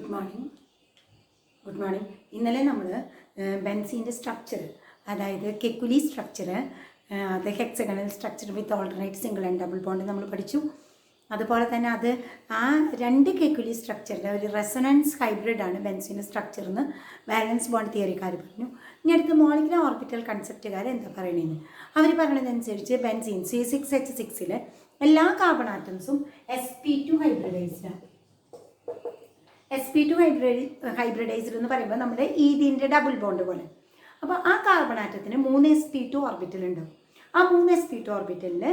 Good morning. ഇന്നലെ നമ്മൾ ബെൻസീൻ്റെ structure, അതായത് കെക്കുലി സ്ട്രക്ചർ, അത് hexagonal structure with alternate single and double bond നമ്മൾ പഠിച്ചു. അതുപോലെ തന്നെ അത് ആ രണ്ട് കെക്കുലി സ്ട്രക്ചറിൻ്റെ ഒരു റെസൊണൻസ് ഹൈബ്രിഡാണ് ബെൻസീൻ്റെ സ്ട്രക്ചർ എന്ന് വാലൻസ് ബോണ്ട് തിയറിക്കാർ പറഞ്ഞു. ഇനി അടുത്ത് മോളിക്കുലർ ഓർബിറ്റൽ കൺസെപ്റ്റുകാർ എന്താ പറയണതെന്ന് അവർ പറയുന്നതനുസരിച്ച് ബെൻസീൻ C6H6 എല്ലാ കാർബൺ ആറ്റംസും sp2 ഹൈബ്രിഡൈസ്ഡാണ്. sp2 ഹൈബ്രിഡൈസ്ഡ് എന്ന് പറയുമ്പോൾ നമ്മുടെ ഈഥീൻ്റെ ഡബിൾ ബോണ്ട് പോലെ. അപ്പോൾ ആ കാർബൺ ആറ്റത്തിന് 3 sp2 ഓർബിറ്റൽ ഉണ്ടാവും. ആ 3 sp2 ഓർബിറ്റലിൽ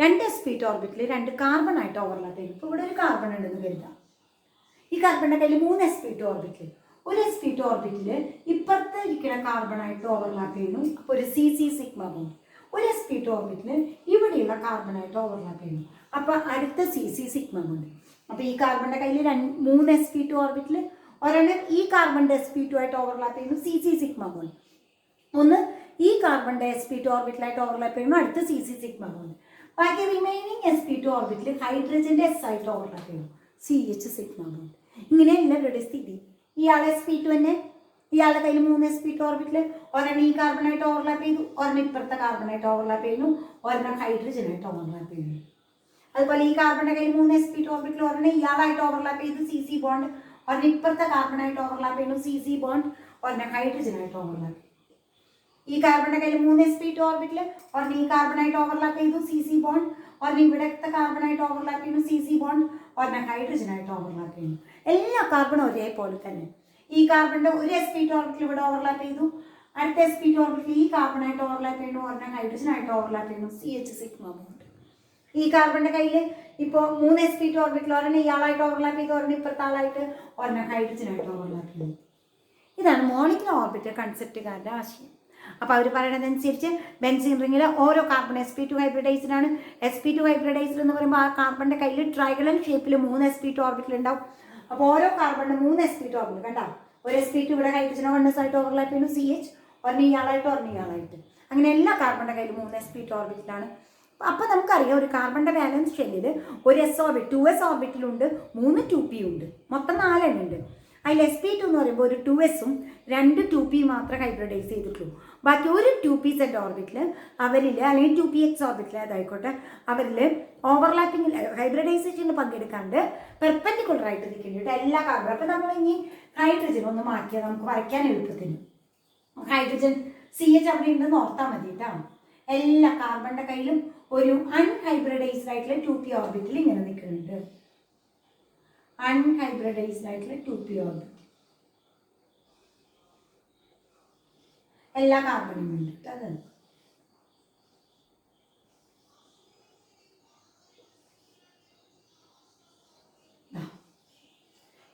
2 sp2 ഓർബിറ്റൽ 2 കാർബൺ ആയിട്ട് ഓവർലാപ്പ് ചെയ്യും. ഇപ്പോൾ ഇവിടെ ഒരു കാർബൺ ഉണ്ടെന്ന് കരുതാം. ഈ കാർബണിൻ്റെ കയ്യിൽ 3 sp2 ഓർബിറ്റൽ, ഒരു sp2 ഓർബിറ്റൽ ഇപ്പുറത്ത് ഇരിക്കുന്ന കാർബണായിട്ട് ഓവർലാപ്പ് ചെയ്യുന്നു. അപ്പോൾ ഒരു CC സിഗ്മ ബോണ്ട്. ഒരു sp2 ഓർബിറ്റൽ ഇവിടെയുള്ള കാർബണായിട്ട് ഓവർലാപ്പ് ചെയ്യുന്നു. അപ്പോൾ അടുത്ത CC സിഗ്മ ബോണ്ട്. അപ്പോൾ ഈ കാർബണിൻ്റെ കയ്യിൽ 3 sp2 ഓർബിറ്റൽ, ഒരെണ്ണം ഈ കാർബണിൻ്റെ sp2 ആയിട്ട് ഓവർലാപ്പ് ചെയ്യുന്നു, CC സിഗ്മ ബോണ്ട്. ഒന്ന് ഈ കാർബണിൻ്റെ sp2 ഓർബിറ്റലായിട്ട് ഓവർലാപ്പ് ചെയ്യുന്നു, അടുത്ത CC സിഗ്മ ബോണ്ട്. ബാക്കി റിമൈനിങ് sp2 ഓർബിറ്റൽ ഹൈഡ്രജൻ്റെ S ആയിട്ട് ഓവർലാപ്പ് ചെയ്യുന്നു, CH സിഗ്മ ബോണ്ട്. ഇങ്ങനെയല്ല ഇവരുടെ സ്ഥിതി. ഇയാളെ sp2 തന്നെ, ഇയാളുടെ കയ്യിൽ 3 sp2 ഓർബിറ്റൽ, ഒരെണ്ണം ഈ കാർബണായിട്ട് ഓവർലാപ്പ് ചെയ്തു, ഒരെണ്ണം ഇപ്പുറത്തെ കാർബണായിട്ട് ഓവർലാപ്പ് ചെയ്യുന്നു, ഒരെണ്ണം ഹൈഡ്രജനായിട്ട് ഓവർലാപ്പ് ചെയ്യുന്നു. അതുപോലെ ഈ കാർബണിൻ്റെ കയ്യിൽ 3 sp2 ഓർബിറ്റൽ, ഒരെണ്ണം ഇയാളായിട്ട് ഓവർലാപ്പ് ചെയ്തു, CC ബോണ്ട്, ഒരെണ്ണം ഇപ്പുറത്തെ കാർബണായിട്ട് ഓവർലാപ്പ് ചെയ്യുന്നു, CC ബോണ്ട്, ഒരെണ്ണം ഹൈഡ്രജനായിട്ട് ഓവർലാപ്പ്. ഈ കാർബണിൻ്റെ കയ്യിൽ 3 sp2 ഓർബിറ്റൽ, ഒരെണ്ണം ഈ കാർബണായിട്ട് ഓവർലാപ്പ് ചെയ്തു, CC ബോണ്ട്, ഒരെണ്ണം ഇവിടത്തെ കാർബണായിട്ട് ഓവർലാപ്പ് ചെയ്യുന്നു, CC ബോണ്ട്, ഒരെണ്ണം ഹൈഡ്രജനായിട്ട് ഓവർലാപ്പ് ചെയ്യുന്നു. എല്ലാ കാർബണും ഒരേപോലെ തന്നെ. ഈ കാർബണിൻ്റെ ഒരു sp2 ഓർബിറ്റൽ ഇവിടെ ഓവർലാപ്പ് ചെയ്തു, അടുത്ത sp2 ഓർബിറ്റൽ ഈ കാർബണായിട്ട് ഓവർലാപ്പ് ചെയ്യുന്നു, ഒരെണ്ണം ഹൈഡ്രജനായിട്ട് ഓവർലാപ്പ് ചെയ്യുന്നു, CH സിഗ്മ ബോണ്ട്. ഈ കാർബണിൻ്റെ കയ്യിൽ ഇപ്പോൾ 3 sp2 ഓർബിറ്റൽ, ഒരെണ്ണം ഇയാളായിട്ട് ഓവർലാപ്പ് ചെയ്ത്, ഒരെണ്ണം ഇപ്പുറത്തെ ആളായിട്ട്, ഒരെണ്ണം ഹൈഡ്രജനായിട്ട് ഓവർലാപ്പ് ചെയ്യുന്നു. ഇതാണ് മോളിക്കുലർ ഓർബിറ്റൽ കൺസെപ്റ്റുകാരുടെ ആശയം. അപ്പോൾ അവർ പറയുന്നതനുസരിച്ച് ബെൻസീൻ റിങ്ങിൽ ഓരോ കാർബൺ sp2 ഹൈബ്രിഡൈസ്ഡാണ്. sp2 ഹൈബ്രിഡൈസ്ഡ് എന്ന് പറയുമ്പോൾ ആ കാർബണിൻ്റെ കയ്യിൽ ട്രൈഗണൽ ഷേപ്പിൽ 3 sp2 ഓർബിറ്റൽ ഉണ്ടാവും. അപ്പോൾ ഓരോ കാർബണിന് 3 sp2 ഓർബിറ്റൽ കണ്ടാൽ ഒരു sp2 ഇവിടെ ഹൈഡ്രജനോ ആയിട്ട് ഓവർലാപ്പ് ചെയ്യുന്നു, CH, ഒരെണ്ണം ഇയാളായിട്ട്, ഒരെണ്ണം ഇയാളായിട്ട്, അങ്ങനെ എല്ലാ കാർബണിൻ്റെ കയ്യിൽ 3 sp2 ഓർബിറ്റലാണ്. അപ്പോൾ നമുക്കറിയാം ഒരു കാർബണിൻ്റെ ബാലൻസ് ഷെല്ലിൽ ഒരു s ഓർബിറ്റ് 2s ഓർബിറ്റലുണ്ട്, 3 2p ഉണ്ട്, മൊത്തം 4 എണ്ണം ഉണ്ട്. അതിൽ sp2 എന്ന് പറയുമ്പോൾ ഒരു 2sഉം 2 2p മാത്രമേ ഹൈബ്രിഡൈസ് ചെയ്തിട്ടുള്ളൂ. ബാക്കി ഒരു 2pz ഓർബിറ്റിൽ അവരിൽ, അല്ലെങ്കിൽ 2px ഓർബിറ്റിൽ അതായിക്കോട്ടെ, അവരിൽ ഓവർലാപ്പിംഗിൽ ഹൈബ്രിഡൈസേഷനിൽ പങ്കെടുക്കാണ്ട് പെർപെൻഡിക്കുലറായിട്ട് നിൽക്കുന്നുണ്ട് എല്ലാ കാർബൺ. അപ്പോൾ നമ്മൾ ഇനി ഹൈഡ്രജൻ ഒന്ന് മാറ്റിയാൽ നമുക്ക് വരയ്ക്കാൻ എളുപ്പത്തിന് ഹൈഡ്രജൻ CH അവിടെ ഉണ്ടെന്ന് ഓർത്താൽ മതി കേട്ടോ. എല്ലാ കാർബണിൻ്റെ കയ്യിലും ഒരു അൺഹൈബ്രിഡൈസ്ഡ് ആയിട്ടുള്ള 2p ഓർബിറ്റിൽ ഇങ്ങനെ നിൽക്കുന്നുണ്ട്. അൺഹൈബ്രിഡൈസ്ഡ് ആയിട്ടുള്ള 2p ഓർബിറ്റ് എല്ലാ കാർബണിനും വേണ്ടിയിട്ട്. അത്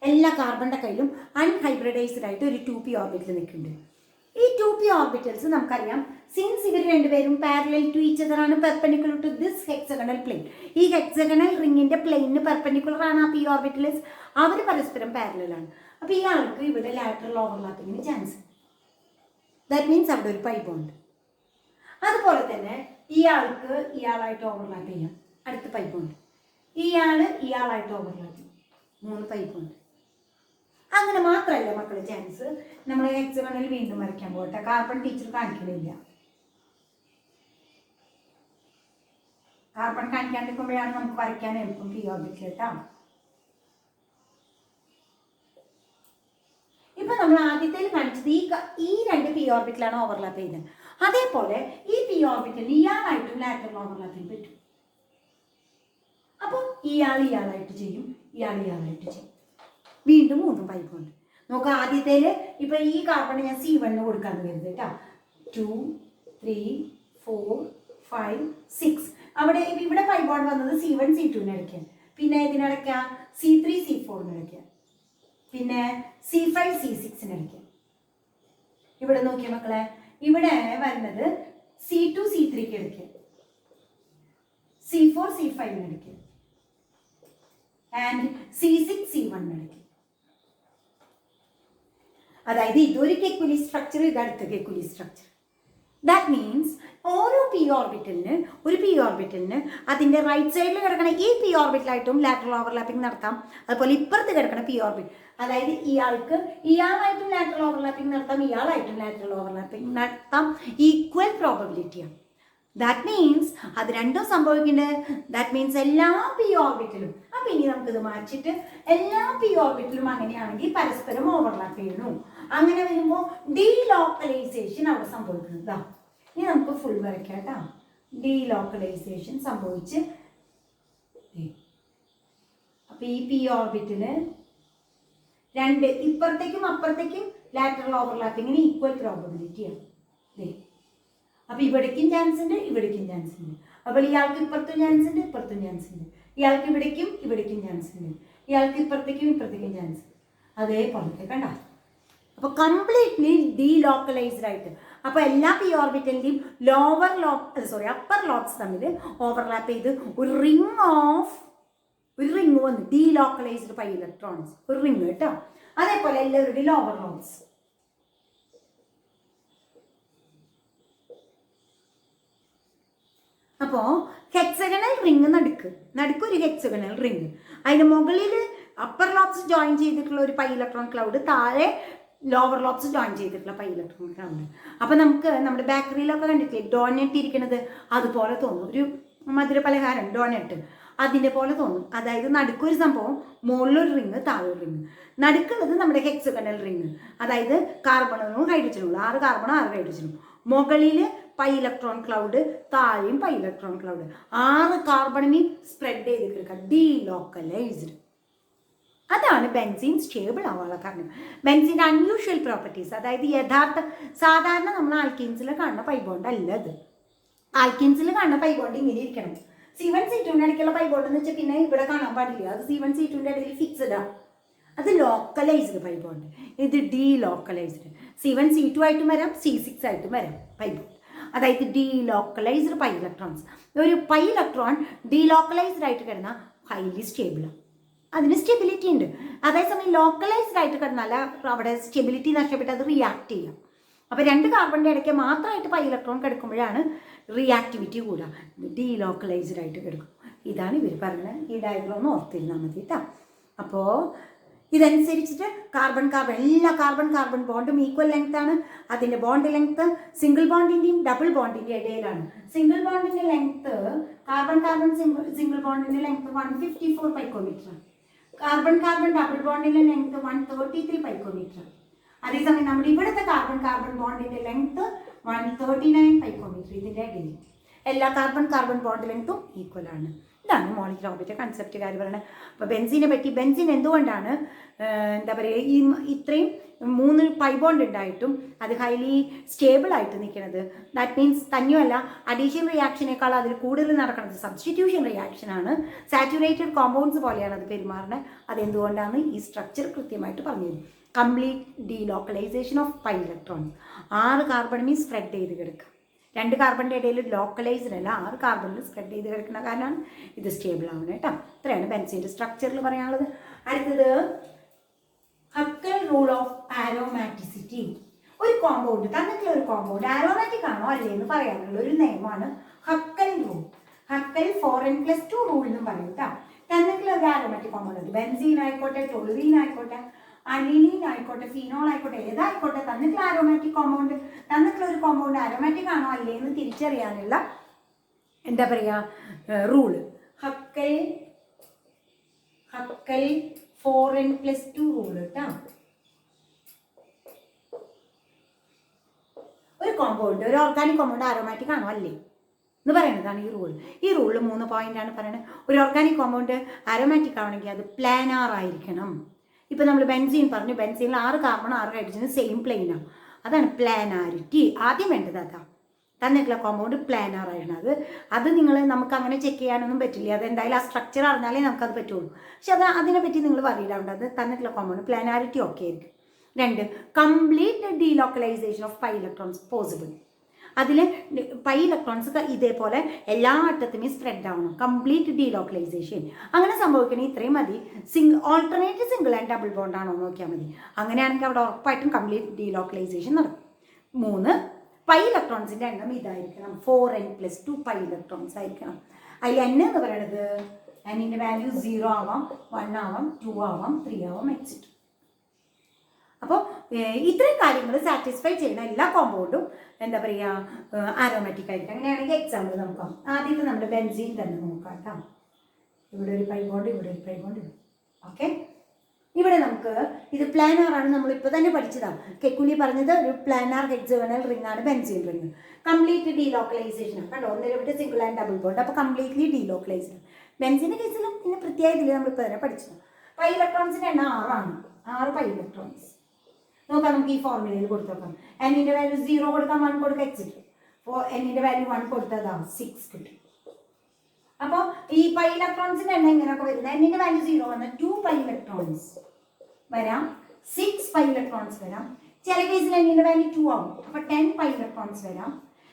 എല്ലാ കാർബണിൻ്റെ കയ്യിലും അൺഹൈബ്രിഡൈസ്ഡ് ആയിട്ട് ഒരു 2p ഓർബിറ്റിൽ നിൽക്കുന്നുണ്ട്. ഈ 2p ഓർബിറ്റൽസ് നമുക്കറിയാം, സിൻസ് ഇവർ രണ്ടുപേരും പാരലൽ ടു ഈച്ച് അതർ ആണ്, perpendicular to this hexagonal plane. ഈ ഹെക്സഗണൽ റിങ്ങിൻ്റെ പ്ലെയിനിന് പെർപെൻഡിക്കുലർ ആണ് ആ p ഓർബിറ്റൽസ്, അവർ പരസ്പരം പാരലലാണ്. അപ്പോൾ ഈ ആൾക്ക് ഇവിടെ ലാറ്ററൽ ഓവർലാപ്പിങ്ങിന് ചാൻസ്. ദാറ്റ് മീൻസ് അവിടെ ഒരു പൈ ബോണ്ട്. അതുപോലെ തന്നെ ഇയാൾക്ക് ഇയാളായിട്ട് ഓവർലാപ്പ് ചെയ്യാം, അടുത്ത പൈ ബോണ്ട്. ഇയാളായിട്ട് ഓവർലാപ്പ് ചെയ്യും, 3 പൈ ബോണ്ട്. അങ്ങനെ മാത്രമല്ല മക്കളെ ചാൻസ്. നമ്മൾ ഹെക്സഗണൽ വീണ്ടും വരയ്ക്കാൻ പോകട്ടെ. കാർബൺ ടീച്ചർ കാണിക്കണില്ല. കാർബൺ കാണിക്കാണ്ടിരിക്കുമ്പോഴാണ് നമുക്ക് വരയ്ക്കാൻ എളുപ്പം p ഓർബിറ്റൽ കേട്ടോ. ഇപ്പൊ നമ്മൾ ആദ്യത്തേൽ കാണിച്ചത് ഈ 2 p ഓർബിറ്റലാണ് ഓവർലാപ്പ് ചെയ്യുന്നത്. അതേപോലെ ഈ p ഓർബിറ്റൽ ഇയാളായിട്ടും ലാറ്ററൽ ഓവർലാപ്പ് ചെയ്യാൻ പറ്റും. അപ്പോൾ ഇയാളായിട്ട് ചെയ്യും, ഇയാളായിട്ട് ചെയ്യും, വീണ്ടും 3 പൈ ബോണ്ട്. നോക്കാം ആദ്യത്തേൽ ഇപ്പോൾ ഈ കാർബൺ ഞാൻ C1 കൊടുക്കാമെന്ന് കരുത് കേട്ടോ. 2 3 4 5 6 അവിടെ ഇവിടെ പൈ ബോണ്ട് വന്നത് C1 C2 അടയ്ക്കാൻ, പിന്നെ ഇതിനടയ്ക്കാം C3 C4 അടയ്ക്കാം, പിന്നെ C5 C6 അടയ്ക്കാം. ഇവിടെ നോക്കിയ മക്കളെ, ഇവിടെ വരുന്നത് C2 C3 അടയ്ക്കാം, C4 C5 അടയ്ക്കാം, ആൻഡ് C6 C1 അടയ്ക്കാം. അതായത് ഇതൊരു കെക്കുലി സ്ട്രക്ചർ, ഇത് അടുത്ത കെക്കുലി സ്ട്രക്ചർ. ദാറ്റ് മീൻസ് ഓരോ ഒരു പി ഓർബിറ്റലിന് അതിൻ്റെ റൈറ്റ് സൈഡിൽ കിടക്കണ ഈ പി ഓർബിറ്റലായിട്ടും ലാറ്ററൽ ഓവർലാപ്പിംഗ് നടത്താം. അതുപോലെ ഇപ്പുറത്ത് കിടക്കണ പി ഓർബിറ്റ്, അതായത് ഇയാളായിട്ടും ലാറ്ററൽ ഓവർലാപ്പിംഗ് നടത്താം, ഇയാളായിട്ടും ലാറ്ററൽ ഓവർലാപ്പിംഗ് നടത്താം. ഈക്വൽ പ്രോബബിലിറ്റിയാണ്. ദാറ്റ് മീൻസ് അത് രണ്ടും സംഭവിക്കുന്നുണ്ട്. ദാറ്റ് മീൻസ് എല്ലാ പി ഓർബിറ്റിലും, അപ്പം ഇനി നമുക്കിത് മാറ്റിയിട്ട് എല്ലാ പി ഓർബിറ്റിലും അങ്ങനെയാണെങ്കിൽ പരസ്പരം ഓവർലാപ്പ് ചെയ്യുന്നു. അങ്ങനെ വരുമ്പോൾ ഡീലോക്കലൈസേഷൻ അവിടെ സംഭവിക്കുന്നതാ. ഇനി നമുക്ക് ഫുൾ വരയ്ക്കാം കേട്ടോ. ഡീലോക്കലൈസേഷൻ സംഭവിച്ച് അപ്പം ഈ പി ഓർബിറ്റില് രണ്ട് ഇപ്പുറത്തേക്കും അപ്പുറത്തേക്കും ലാറ്ററൽ ഓവർലാപ്പിങ്ങിന് ഈക്വൽ പ്രോബബിലിറ്റിയാണ്. അപ്പം ഇവിടേക്കും ചാൻസ് ഉണ്ട്, ഇവിടേക്കും ചാൻസ് ഉണ്ട്. അപ്പോൾ ഇയാൾക്ക് ഇപ്പുറത്തും ചാൻസ് ഉണ്ട്, ഇപ്പുറത്തും ചാൻസ് ഉണ്ട്. ഇയാൾക്ക് ഇവിടേക്കും ചാൻസ് ഉണ്ട്, ഇയാൾക്ക് ഇപ്പുറത്തേക്കും ചാൻസ്. അതേപോലത്തെ കണ്ട. അപ്പോൾ കംപ്ലീറ്റ്ലി ഡീലോക്കലൈസ്ഡ് ആയിട്ട്. അപ്പോൾ എല്ലാ പി ഓർബിറ്റലിൻ്റെയും അപ്പർ ലോബ്സ് തമ്മിൽ ഓവർലാപ്പ് ചെയ്ത് ഒരു റിങ് വന്നു. ഡീലോക്കലൈസ്ഡ് പൈ ഇലക്ട്രോൺസ് ഒരു റിങ് കേട്ടോ. അതേപോലെ എല്ലാവരുടെയും ലോവർ ലോബ്സ്. അപ്പോൾ ഹെക്സഗണൽ റിങ് നടുക്കൊരു ഹെക്സഗണൽ റിങ്, അതിന് മുകളിൽ അപ്പർ ലോബ്സ് ജോയിൻ ചെയ്തിട്ടുള്ള ഒരു പൈ ഇലക്ട്രോൺ ക്ലൗഡ്, താഴെ ലോവർ ലോബ്സ് ജോയിൻ ചെയ്തിട്ടുള്ള പൈ ഇലക്ട്രോൺ ക്ലൗഡ്. അപ്പം നമുക്ക് നമ്മുടെ ബേക്കറിയിലൊക്കെ കണ്ടിട്ടില്ലേ ഡോനറ്റ് ഇരിക്കുന്നത്, അതുപോലെ തോന്നും. ഒരു മധുരപലഹാരം ഡോനറ്റ് അതിൻ്റെ പോലെ തോന്നും. അതായത് നടുക്കൊരു സംഭവം, മുകളിലൊരു റിങ്, താഴെ ഒരു റിങ്. നടുക്കുള്ളത് നമ്മുടെ ഹെക്സഗണൽ റിങ്, അതായത് കാർബണും ഹൈഡ്രജനും 6 കാർബണും 6 ഹൈഡ്രജനും. മുകളിൽ പൈ ഇലക്ട്രോൺ ക്ലൗഡ്, താഴെയും പൈ ഇലക്ട്രോൺ ക്ലൗഡ്. 6 കാർബണിനെയും സ്പ്രെഡ് ചെയ്ത് കിടക്കുക, ഡീലോക്കലൈസ്ഡ്. അതാണ് ബെൻസീൻ സ്റ്റേബിൾ ആവാനുള്ള കാരണം. ബെൻസീൻ്റെ അൺയൂഷ്വൽ പ്രോപ്പർട്ടീസ്, അതായത് സാധാരണ നമ്മൾ ആൽക്കീൻസിൽ കാണുന്ന പൈ ബോണ്ട് അല്ല ഇത്. ആൽക്കീൻസിൽ കാണുന്ന പൈ ബോണ്ട് ഇങ്ങനെ ഇരിക്കണം. C1 C2ൻ്റെ ഇടയ്ക്കുള്ള പൈ ബോണ്ട് എന്ന് വെച്ചാൽ പിന്നെ ഇവിടെ കാണാൻ പാടില്ല. അത് C1 C2ൻ്റെ ഇടയിൽ ഫിക്സഡാണ്. അത് ലോക്കലൈസ്ഡ് പൈ ബോണ്ട്, ഇത് ഡീലോക്കലൈസ്ഡ്. C1 C2 ആയിട്ടും വരാം, C6 ആയിട്ടും വരാം പൈ ബോണ്ട്. അതായത് ഡീലോക്കലൈസ്ഡ് പൈ ഇലക്ട്രോൺസ്. ഒരു പൈ ഇലക്ട്രോൺ ഡീലോക്കലൈസ്ഡ് ആയിട്ട് കിടന്നാൽ ഹൈലി സ്റ്റേബിളാണ്, അതിന് സ്റ്റെബിലിറ്റി ഉണ്ട്. അതേസമയം ലോക്കലൈസ്ഡ് ആയിട്ട് കിടന്നാൽ അവിടെ സ്റ്റെബിലിറ്റി നഷ്ടപ്പെട്ട് അത് റിയാക്ട് ചെയ്യാം. അപ്പോൾ 2 കാർബണിൻ്റെ ഇടയ്ക്ക് മാത്രമായിട്ട് പൈ ഇലക്ട്രോൺ കിടക്കുമ്പോഴാണ് റിയാക്ടിവിറ്റി കൂടുക. ഡീലോക്കലൈസ്ഡ് ആയിട്ട് കിടക്കും. ഇതാണ് ഇവർ പറയുന്നത്. ഈ ഡയഗ്രം ഒന്ന് ഓർത്തിരുന്നാൽ മതി കേട്ടോ. അപ്പോൾ ഇതനുസരിച്ചിട്ട് എല്ലാ കാർബൺ ബോണ്ടും ഈക്വൽ ലെങ്ത് ആണ്. അതിൻ്റെ ബോണ്ട് ലെങ്ത് സിംഗിൾ ബോണ്ടിൻ്റെയും ഡബിൾ ബോണ്ടിൻ്റെ ഇടയിലാണ്. സിംഗിൾ ബോണ്ടിൻ്റെ ലെങ്ത് കാർബൺ സിംഗിൾ ബോണ്ടിൻ്റെ ലെങ്ത് 154 പൈക്കോമീറ്റർ. കാർബൺ ഡബിൾ ബോണ്ടിൻ്റെ ലെങ്ത് 133 പൈക്കോമീറ്റർ. അതേസമയം നമ്മുടെ ഇവിടുത്തെ കാർബൺ ബോണ്ടിൻ്റെ ലെങ്ത് 139 പൈക്കോമീറ്റർ. ഇതിൻ്റെ ഇടയിൽ എല്ലാ കാർബൺ ബോണ്ട് ലെങ്ത്തും ഈക്വൽ ആണ്. ഇതാണ് മോളിക്കുലർ ഓർബിറ്റ് കൺസെപ്റ്റുകാർ പറയുന്നത്. അപ്പോൾ ബെൻസീൻ എന്തുകൊണ്ടാണ് എന്താ പറയുക ഈ ഇത്രയും 3 പൈ ബോണ്ട് ഉണ്ടായിട്ടും അത് ഹൈലി സ്റ്റേബിൾ ആയിട്ട് നിൽക്കുന്നത്? ദാറ്റ് മീൻസ് തന്നെയല്ല, അഡീഷൻ റിയാക്ഷനേക്കാൾ അതിൽ കൂടുതൽ നടക്കുന്നത് സബ്സ്റ്റിറ്റ്യൂഷൻ റിയാക്ഷനാണ്. സാച്ചുറേറ്റഡ് കോമ്പൗണ്ട്സ് പോലെയാണ് അത് പെരുമാറുന്നത്. അതെന്തുകൊണ്ടാണ് ഈ സ്ട്രക്ചർ കൃത്യമായിട്ട് പറഞ്ഞത്. Complete delocalization of pi electrons. 6 കാർബണിൽ സ്പ്രെഡ് ചെയ്ത് കിടക്കുക. 2 കാർബണിൻ്റെ ഇടയിൽ ലോക്കലൈസ്ഡ് അല്ല, 6 കാർബണിൽ സ്പ്രെഡ് ചെയ്ത് കിടക്കുന്ന കാരണമാണ് ഇത് സ്റ്റേബിൾ ആവുന്നത് കേട്ടോ. ഇത്രയാണ് ബെൻസീൻ്റെ സ്ട്രക്ചറിൽ പറയാനുള്ളത്. അടുത്തത് ഹക്കൽ റൂൾ ഓഫ് ആരോമാറ്റിസിറ്റി. ഒരു കോമ്പൗണ്ട് തന്നിട്ടുള്ള ഒരു കോമ്പൗണ്ട് ആരോമാറ്റിക് ആണോ അല്ലേ എന്ന് പറയാനുള്ള ഒരു നിയമമാണ് Hückel rule. Hückel 4n+2 rule എന്നും പറയും കേട്ടോ. തന്നിട്ടുള്ള ഒരു ആരോമാറ്റിക് കോമ്പൗണ്ട്, അത് ബെൻസീൻ ആയിക്കോട്ടെ, ടൊളുറീൻ ആയിക്കോട്ടെ, അലിനീൻ ആയിക്കോട്ടെ, ഫീനോൾ ആയിക്കോട്ടെ, ഏതായിക്കോട്ടെ, തന്നിട്ടുള്ള ആരോമാറ്റിക് കോമ്പൗണ്ട്, തന്നിട്ടുള്ള ഒരു കോമ്പൗണ്ട് ആരോമാറ്റിക് ആണോ അല്ലേ എന്ന് തിരിച്ചറിയാനുള്ള എന്താ പറയുക റൂള് ഹക്കൽ 4n+2 റൂൾ കേട്ടോ. ഒരു കോമ്പൗണ്ട്, ഒരു ഓർഗാനിക് കോമ്പൗണ്ട് ആരോമാറ്റിക് ആണോ അല്ലേ എന്ന് പറയുന്നതാണ് ഈ റൂൾ. ഈ റൂളിൽ 3 പോയിന്റാണ് പറയുന്നത്. ഒരു ഓർഗാനിക് കോമ്പൗണ്ട് ആരോമാറ്റിക് ആവണമെങ്കിൽ അത് പ്ലാനാർ ആയിരിക്കണം. ഇപ്പം നമ്മൾ ബെൻസീൻ പറഞ്ഞു, ബെൻസീനിൽ 6 കാർബൺ 6 ഹൈഡ്രജന് സെയിം പ്ലെയിനാണ്. അതാണ് പ്ലാനാരിറ്റി. ആദ്യം വേണ്ടത് അതാണ്. തന്നിട്ടുള്ള കോമ്പൗണ്ട് പ്ലാനാർ ആയിരുന്നു. അത് നമുക്ക് അങ്ങനെ ചെക്ക് ചെയ്യാനൊന്നും പറ്റില്ല. അതെന്തായാലും ആ സ്ട്രക്ചർ അറിഞ്ഞാലേ നമുക്കത് പറ്റുള്ളൂ. പക്ഷെ അതിനെപ്പറ്റി നിങ്ങൾ പറയില്ലാണ്ട് അത് തന്നിട്ടുള്ള കോമ്പൗണ്ട് പ്ലാനാരിറ്റി ഒക്കെ ആയിരിക്കും. 2 complete delocalization of pi electrons possible. അതിൽ പൈ ഇലക്ട്രോൺസ് ഇതേപോലെ എല്ലാ അറ്റത്തിനും സ്പ്രെഡ് ആവണം. Complete delocalisation. അങ്ങനെ സംഭവിക്കണമെങ്കിൽ ഇത്രയും മതി. Alternate single and double bond ആണോ നോക്കിയാൽ മതി. അങ്ങനെയാണെങ്കിൽ അവിടെ ഉറപ്പായിട്ടും കംപ്ലീറ്റ് ഡീലോക്കലൈസേഷൻ നടക്കും. 3 പൈ ഇലക്ട്രോൺസിൻ്റെ എണ്ണം ഇതായിരിക്കണം, 4n+2 പൈ ഇലക്ട്രോൺസ് ആയിരിക്കണം. അതിൽ n എന്ന് പറയുന്നത് എന്നിൻ്റെ വാല്യൂ 0 ആവാം, 1 ആവാം, 2 ആവാം, 3 ആവാം, എക്സെട്ര. അപ്പോൾ ഇത്രയും കാര്യങ്ങൾ സാറ്റിസ്ഫൈ ചെയ്യുന്ന എല്ലാ കോമ്പൗണ്ടും എന്താ പറയുക ആരോമാറ്റിക് ആയിരിക്കും. അങ്ങനെയാണെങ്കിൽ എക്സാമ്പിൾ നോക്കാം. ആദ്യത്തെ നമ്മുടെ ബെൻസീൻ തന്നെ നോക്കാം കേട്ടോ. ഇവിടെ ഒരു പൈ ബോണ്ട്, ഇവിടെ ഒരു പൈ ബോണ്ട്. ഓക്കെ, ഇവിടെ നമുക്ക് ഇത് പ്ലാനാർ ആണ്, നമ്മളിപ്പോൾ തന്നെ പഠിച്ചതാണ്. കെക്കുലി പറഞ്ഞത് ഒരു പ്ലാനാർ ഹെക്സഗണൽ റിംഗ് ആണ് ബെൻസീൻ റിംഗ്. കംപ്ലീറ്റ് ഡീലോക്കലൈസേഷൻ ആണ് കണ്ടോ, ഒന്നിവിടെ സിംഗിൾ ആൻഡ് ഡബിൾ ബോണ്ട്. അപ്പോൾ കംപ്ലീറ്റ്ലി ഡീലോക്കലൈസ്ഡ്. ബെൻസീൻ്റെ കേസിലും പിന്നെ പ്രത്യേക ഇതിൽ നമ്മളിപ്പോൾ തന്നെ പഠിച്ചത്. പൈ ഇലക്ട്രോൺസിൻ്റെ എണ്ണം 6 ആണ്, 6 പൈ ഇലക്ട്രോൺസ്. നോക്കാം, നമുക്ക് ഈ ഫോർമുലയിൽ കൊടുത്തു നോക്കാം. എന്നിൻ്റെ വാല്യൂ 0 കൊടുക്കാം, 1 കൊടുക്കാം, എക്സെട്ര. അപ്പോൾ എന്നിൻ്റെ വാല്യൂ 1 കൊടുത്തതാണ് 6 കിട്ടും. അപ്പോൾ ഈ പൈ ഇലക്ട്രോൺസിൻ്റെ എണ്ണം ഇങ്ങനെയൊക്കെ വരുന്നത്. എന്നിൻ്റെ വാല്യൂ 0 വന്നാൽ 2 പൈ ഇലക്ട്രോൺസ് വരാം, 6 പൈ ഇലക്ട്രോൺസ് വരാം. ചില കേസിൽ എന്നിൻ്റെ വാല്യൂ 2 ആവും, അപ്പോൾ 10 പൈ ഇലക്ട്രോൺസ് വരാം.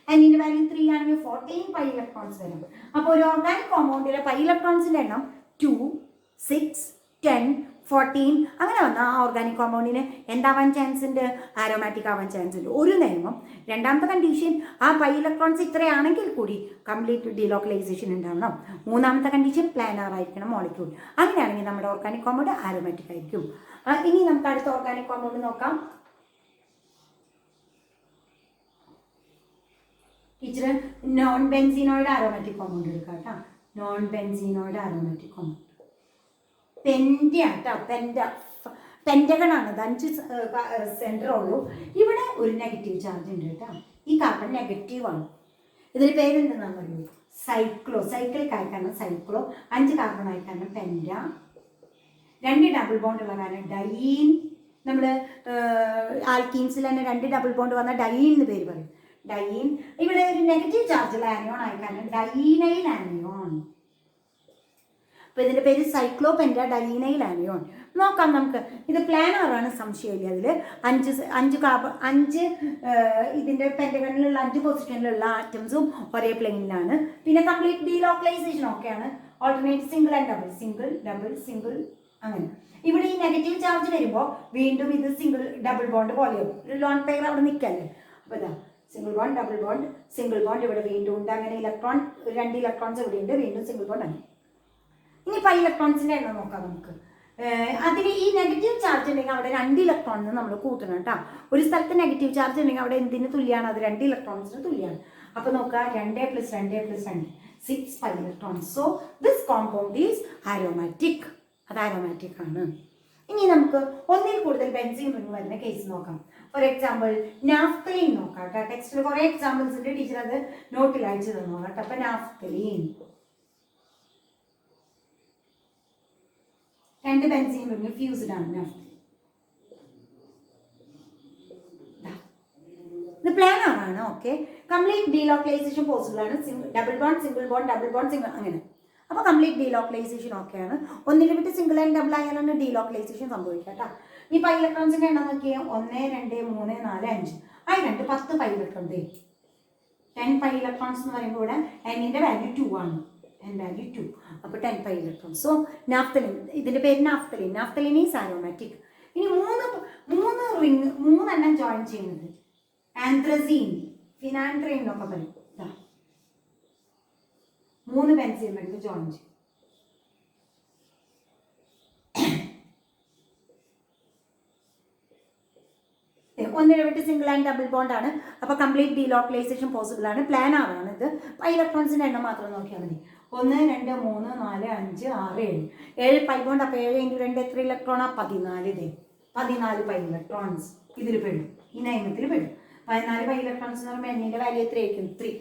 എന്നിൻ്റെ വാല്യൂ 3 ആണെങ്കിൽ 14 പൈ ഇലക്ട്രോൺസ് വരാം. അപ്പോൾ ഒരു ഓർഗാനിക് കോമ്പൗണ്ടിലെ പൈ ഇലക്ട്രോൺസിൻ്റെ എണ്ണം 2, 6, 10, 14 അങ്ങനെ വന്നാൽ ആ ഓർഗാനിക് കോമ്പൗണ്ടിന് എന്താവാൻ ചാൻസ് ഉണ്ട്? ആരോമാറ്റിക് ആവാൻ ചാൻസ് ഉണ്ട്. ഒരു നിയമം. രണ്ടാമത്തെ കണ്ടീഷൻ, ആ പൈ ഇലക്ട്രോൺസ് ഇത്രയാണെങ്കിൽ കൂടി കംപ്ലീറ്റ് ഡീലോക്കലൈസേഷൻ ഉണ്ടാവണം. മൂന്നാമത്തെ കണ്ടീഷൻ, പ്ലാനാർ ആയിരിക്കണം മോളിക്യൂൾ. അങ്ങനെയാണെങ്കിൽ നമ്മുടെ ഓർഗാനിക് കോമ്പൗണ്ട് ആരോമാറ്റിക് ആയിരിക്കും. ഇനി നമുക്ക് അടുത്ത ഓർഗാനിക് കോമ്പൗണ്ട് നോക്കാം. Teacher non benzenoid aromatic compound എടുക്കാം കേട്ടോ. നോൺ ബെൻസീനോയിഡ് ആരോമാറ്റിക് കോമ്പൗണ്ട് പെൻഡയാട്ടോ, പെൻറ്റഗണാണ്. ഇത് 5 സെൻറ്റർ ഉള്ളൂ. ഇവിടെ ഒരു നെഗറ്റീവ് ചാർജ് ഉണ്ട് കേട്ടോ. ഈ കാർബൺ നെഗറ്റീവാണ്. ഇതിന് പേരെന്തെന്നാണ് പറയുന്നത്? സൈക്ലോ. സൈക്ലിക് ആയ കാരണം സൈക്ലോ. 5 കാർബൺ ആയ കാരണം പെൻറ്റ. 2 ഡബിൾ ബോണ്ട് ഉള്ള കാരണം ഡയീൻ. നമ്മൾ ആൽക്കീൻസിൽ തന്നെ 2 ഡബിൾ ബോണ്ട് വന്നാൽ ഡയീൻ എന്ന് പേര് പറയും, ഡയീൻ. ഇവിടെ ഒരു നെഗറ്റീവ് ചാർജുള്ള ആനിയോൺ ആയ കാരണം ഡയീനൈൽ ആനിയോൺ. അപ്പോൾ ഇതിൻ്റെ പേര് സൈക്ലോപെൻറ്റ ഡയീനൈൽ ആനിയോൺ. നോക്കാം നമുക്ക്. ഇത് പ്ലാനാറാണ്, സംശയമില്ല. അതിൽ 5 ഇതിൻ്റെ പെൻറ്റഗണിലുള്ള 5 പൊസിഷനിലുള്ള ആറ്റംസും ഒരേ പ്ലെയിനിലാണ്. പിന്നെ കംപ്ലീറ്റ് ഡീലോക്കലൈസേഷൻ ഒക്കെയാണ്. Alternate single and double, single double single അങ്ങനെ. ഇവിടെ ഈ നെഗറ്റീവ് ചാർജ് വരുമ്പോൾ വീണ്ടും ഇത് സിംഗിൾ ഡബിൾ ബോണ്ട് പോലെയാവും. ഒരു ലോൺ പെയർ അവിടെ നിൽക്കല്ലേ. അപ്പോൾ ഇതാ single bond, double bond, single bond ഇവിടെ വീണ്ടും ഉണ്ട്. അങ്ങനെ ഇലക്ട്രോൺ 2 ഇലക്ട്രോൺസ് ഇവിടെ ഉണ്ട്, വീണ്ടും സിംഗിൾ ബോണ്ട് ആണ്. ഇനി പൈ ഇലക്ട്രോൺസിൻ്റെ എണ്ണം നോക്കാം നമുക്ക്. അതിൽ ഈ നെഗറ്റീവ് ചാർജ് ഉണ്ടെങ്കിൽ അവിടെ 2 ഇലക്ട്രോണിന് നമ്മൾ കൂട്ടണം കേട്ടോ. ഒരു സ്ഥലത്ത് നെഗറ്റീവ് ചാർജ് ഉണ്ടെങ്കിൽ അവിടെ എന്തിന് തുല്യമാണ്? അത് 2 ഇലക്ട്രോൺസിന് തുല്യമാണ്. അപ്പോൾ നോക്കുക, 2 + 2 + 2 6 pi electrons. So this compound is aromatic. അത് ആരോമാറ്റിക് ആണ്. ഇനി നമുക്ക് ഒന്നിൽ കൂടുതൽ ബെൻസീൻ റിംഗ് വരുന്ന കേസ് നോക്കാം. ഫോർ എക്സാമ്പിൾ നാഫ്തലീൻ നോക്കാം കേട്ടോ. ടെക്സ്റ്റിൽ കുറേ എക്സാമ്പിൾസ് ഉണ്ട്, ടീച്ചർ അത് നോട്ടിൽ അയച്ചു തന്നു കേട്ടോ. അപ്പോൾ നാഫ്തലീൻ 2 ബെൻസീൻ റിംഗ് ഫ്യൂസ്ഡ് ആണ് നാഫ്തലീൻ. ഇത് പ്ലാനാറാണ്. ഓക്കെ, കംപ്ലീറ്റ് ഡീലോക്കലൈസേഷൻ പോസിബിൾ ആണ്. Double bond, single bond, double bond, single അങ്ങനെ. അപ്പോൾ കംപ്ലീറ്റ് ഡീലോക്കലൈസേഷൻ ഓക്കെയാണ്. ഒന്നിനെ വിട്ട് സിംഗിൾ ആൻഡ് ഡബിൾ ആയാലാണ് ഡീലോക്കലൈസേഷൻ സംഭവിക്കുക കേട്ടോ. ഈ പൈ ഇലക്ട്രോൺസിൻ്റെ എണ്ണം നോക്കിയാൽ 1, 2, 3, 4, 5. ആ 10 പൈ ഇലക്ട്രോൺ. 10 പൈ ഇലക്ട്രോൺസ് എന്ന് പറയുമ്പോൾ ഇവിടെ എന്നിൻ്റെ വാല്യൂ 2 ആണ്. n value 2. അപ്പോൾ 10 പൈ ഇലക്ട്രോൺസ്. സോ നാഫ്തലിൻ, ഇതിൻ്റെ പേര് നാഫ്തലിൻ. Naphthalene is aromatic. ഇനി 3 റിംഗ് 3 എണ്ണം ജോയിൻ ചെയ്യുന്നത് ആന്ത്രസീൻ, ഫിനാൻത്രൈൻ എന്നൊക്കെ പറയും. 3 ബെൻസീൻ എടുത്ത് ജോയിൻ ചെയ്യും. ഒന്നിനെ വിട്ട് സിംഗിൾ ആൻഡ് ഡബിൾ ബോണ്ട് ആണ്. അപ്പോൾ കംപ്ലീറ്റ് ഡീലോക്കലൈസേഷൻ പോസിബിൾ ആണ്. പ്ലാനാറാണ്. ഇത് പൈ ഇലക്ട്രോൺസിൻ്റെ എണ്ണം മാത്രം നോക്കിയാൽ മതി. 1, 2, 3, 4, 5, 6, 7. 7 പൈ ബോണ്ട്. അപ്പോൾ 7 × 2 എത്ര ഇലക്ട്രോണാണ്? 14. 14 പൈ ഇലക്ട്രോൺസ് ഇതിൽ പെടും, ഈ നയനത്തിൽ പെടും. 14 പൈ ഇലക്ട്രോൺസ് എന്ന് പറയുമ്പോൾ എന്നിൻ്റെ വാല്യൂ എത്രയായിരിക്കും? 3.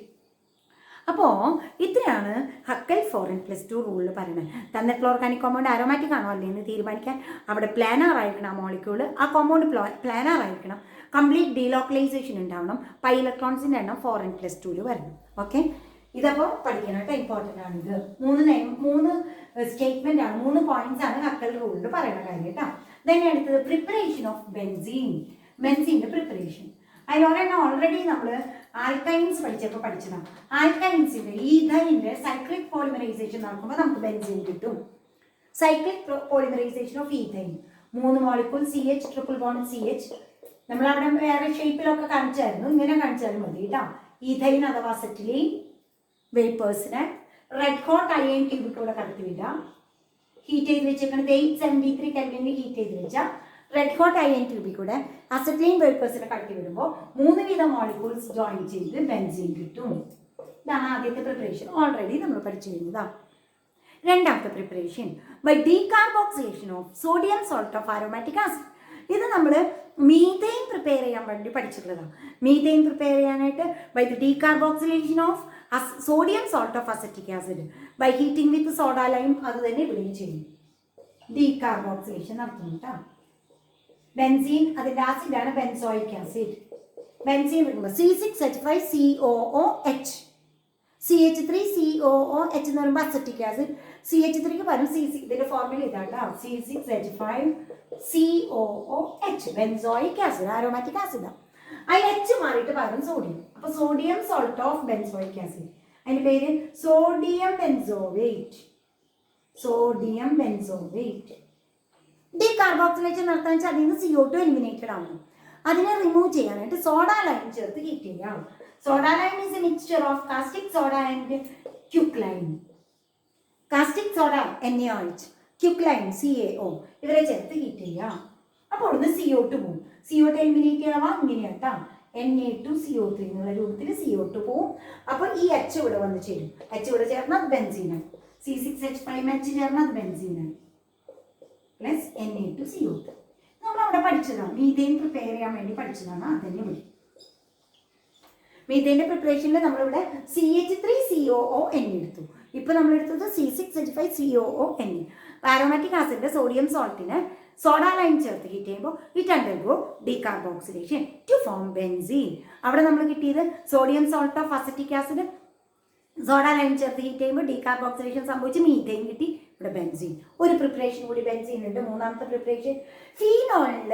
അപ്പോൾ ഇത്രയാണ് ഹക്കൽ 4n+2 റൂളിൽ പറയുന്നത്. തന്നിട്ടുള്ള ഓർഗാനിക് കോമ്പൗണ്ട് ആരോമാറ്റിക് ആണോ അല്ലേ എന്ന് തീരുമാനിക്കാൻ അവിടെ പ്ലാനാർ ആയിരിക്കണം. ആ മോളിക്യൂൾ, ആ കോമ്പൗണ്ട് പ്ലാനാർ ആയിരിക്കണം. കംപ്ലീറ്റ് ഡീലോക്കലൈസേഷൻ ഉണ്ടാവണം. പൈ ഇലക്ട്രോൺസിൻ്റെ എണ്ണം 4n+2 വരണം. ഓക്കെ, ഇതപ്പോൾ പഠിക്കണം കേട്ടോ. ഇമ്പോർട്ടൻ്റ് ആണ്. ഇത് 3 സ്റ്റേറ്റ്മെൻ്റ് ആണ്, 3 പോയിന്റ്സ് ആണ് ഹക്കൽ റൂളിൽ പറയുന്ന കാര്യം കേട്ടോ. then അടുത്തത് പ്രിപ്പറേഷൻ ഓഫ് ബെൻസീൻ. ബെൻസീൻ്റെ പ്രിപ്പറേഷൻ അതിലൊരെണ്ണം ഓൾറെഡി നമ്മൾ ആൽക്കൈൻസ് പഠിച്ചപ്പോൾ പഠിച്ചതാണ്. ആൽക്കൈൻസിൻ്റെ ഈഥൈൻ്റെ സൈക്ലിക് പോളിമറൈസേഷൻ നടക്കുമ്പോൾ നമുക്ക് ബെൻസീൻ കിട്ടും. Cyclic polymerization of ethyne 3 molecule CH triple bond CH നമ്മളവിടെ വേറെ ഷേപ്പിലൊക്കെ കാണിച്ചായിരുന്നു, ഇങ്ങനെ കാണിച്ചാലും മതി കേട്ടോ. ഈഥൈൻ അഥവാ അസറ്റിലീൻ വേപ്പേഴ്സിനെ റെഡ് ഹോട്ട് അയൺ ട്യൂബിലൂടെ കടത്തി വിടാം. ഹീറ്റ് ചെയ്ത് വെച്ചേക്കുന്നത് 873 കെൽവിനിൽ ഹീറ്റ് ചെയ്ത് വെച്ചാൽ റെഡ് ഹോട്ട് അയൺ ട്യൂബിൽ കൂടെ അസറ്റിലീൻ വേപ്പേഴ്സിനെ കടത്തി വിടുമ്പോൾ 3 വീതം മോളിക്യൂൾസ് ജോയിൻ ചെയ്ത് ബെൻസീൻ കിട്ടും. ഇതാണ് ആദ്യത്തെ പ്രിപ്പറേഷൻ, ഓൾറെഡി നമ്മൾ പഠിച്ചു കഴിഞ്ഞതാണ്. രണ്ടാമത്തെ preparation by decarboxylation of sodium salt of aromatic acid. ഇത് നമ്മൾ മീഥെയിൻ പ്രിപ്പയർ ചെയ്യാൻ വേണ്ടി പഠിച്ചിട്ടുള്ളതാണ്. മീഥെയിൻ പ്രിപ്പയർ ചെയ്യാനായിട്ട് by the decarboxylation of sodium salt of acetic acid by heating with soda lime. അത് തന്നെ ഇവിടെയും ചെയ്യും, ഡീകാർബോക്സിലേഷൻ നടത്തുന്നു കേട്ടോ. ബെൻസീൻ അതിൻ്റെ ആസിഡാണ് ബെൻസോയിക് ആസിഡ്. ബെൻസീൻ എടുക്കുമ്പോൾ C6H5COOH, CH3COOH എന്ന് പറയുമ്പോൾ അസറ്റിക് ആസിഡ്. CH3ക്ക് പകരം ഇതിന്റെ ഫോർമുല ഇതാട്ടോ, C6H5COOH benzoic acid, aromatic acid. അതിൽ H മാറിയിട്ട് പകരം സോഡിയം. അപ്പൊ sodium salt of benzoic acid, അതിന്റെ പേര് സോഡിയം ബെൻസോവേറ്റ്. സോഡിയം ബെൻസോവേറ്റ്. ഡീകാർബോക്സിലേഷൻ നടത്താൻ വെച്ചാൽ അതിൽ നിന്ന് CO2 എലിമിനേറ്റഡ് ആവണം. അതിനെ റിമൂവ് ചെയ്യാനായിട്ട് സോഡ ലൈം ചേർത്ത് ഹീറ്റ് ചെയ്യാം. Soda lime is a mixture of caustic soda and quicklime. Caustic soda NaOH, quicklime CaO ഇവരെ ചേർത്ത് ഹീറ്റ് ചെയ്യാം. അപ്പോൾ ഇവിടുന്ന് CO2 പോവും. CO2 എലിമിനേറ്റ് ചെയ്യാവാം ഇങ്ങനെയാട്ടാ, Na2CO3 എന്നുള്ള രൂപത്തിൽ CO2 പോവും. അപ്പോൾ ഈ H ഇവിടെ വന്ന് ചേരും. H ഇവിടെ ചേർന്നാൽ അത് ബെൻസീനാണ്. C6H5H ചേർന്നാൽ അത് ബെൻസീനാണ് പ്ലസ് Na2CO3. നമ്മളവിടെ പഠിച്ചതാണ്, മീഥെയിൻ പ്രിപ്പയർ ചെയ്യാൻ വേണ്ടി പഠിച്ചതാണ്. അതന്നെ വിളി. മീഥെയിൻ്റെ പ്രിപ്പറേഷനിൽ നമ്മളിവിടെ CH3COON എടുത്തു. ഇപ്പോൾ നമ്മളെടുത്തത് C6H5COON. ആരോമാറ്റിക് ആസിഡിൻ്റെ സോഡിയം സോൾട്ടിന് സോഡ ലൈം ചേർത്ത് ഹീറ്റ് ചെയ്യുമ്പോൾ it undergo decarboxylation to form benzene. അവിടെ നമ്മൾ കിട്ടിയത് sodium salt of acetic acid, soda lime ചേർത്ത് ഹീറ്റ് ചെയ്യുമ്പോൾ ഡീകാർബോക്സിലേഷൻ സംഭവിച്ച് മീഥെയിൻ കിട്ടി. ഇവിടെ ബെൻസീൻ. ഒരു പ്രിപ്പറേഷൻ കൂടി ബെൻസീൻ ഉണ്ട്. മൂന്നാമത്തെ പ്രിപ്പറേഷൻ ഫീനോളിൽ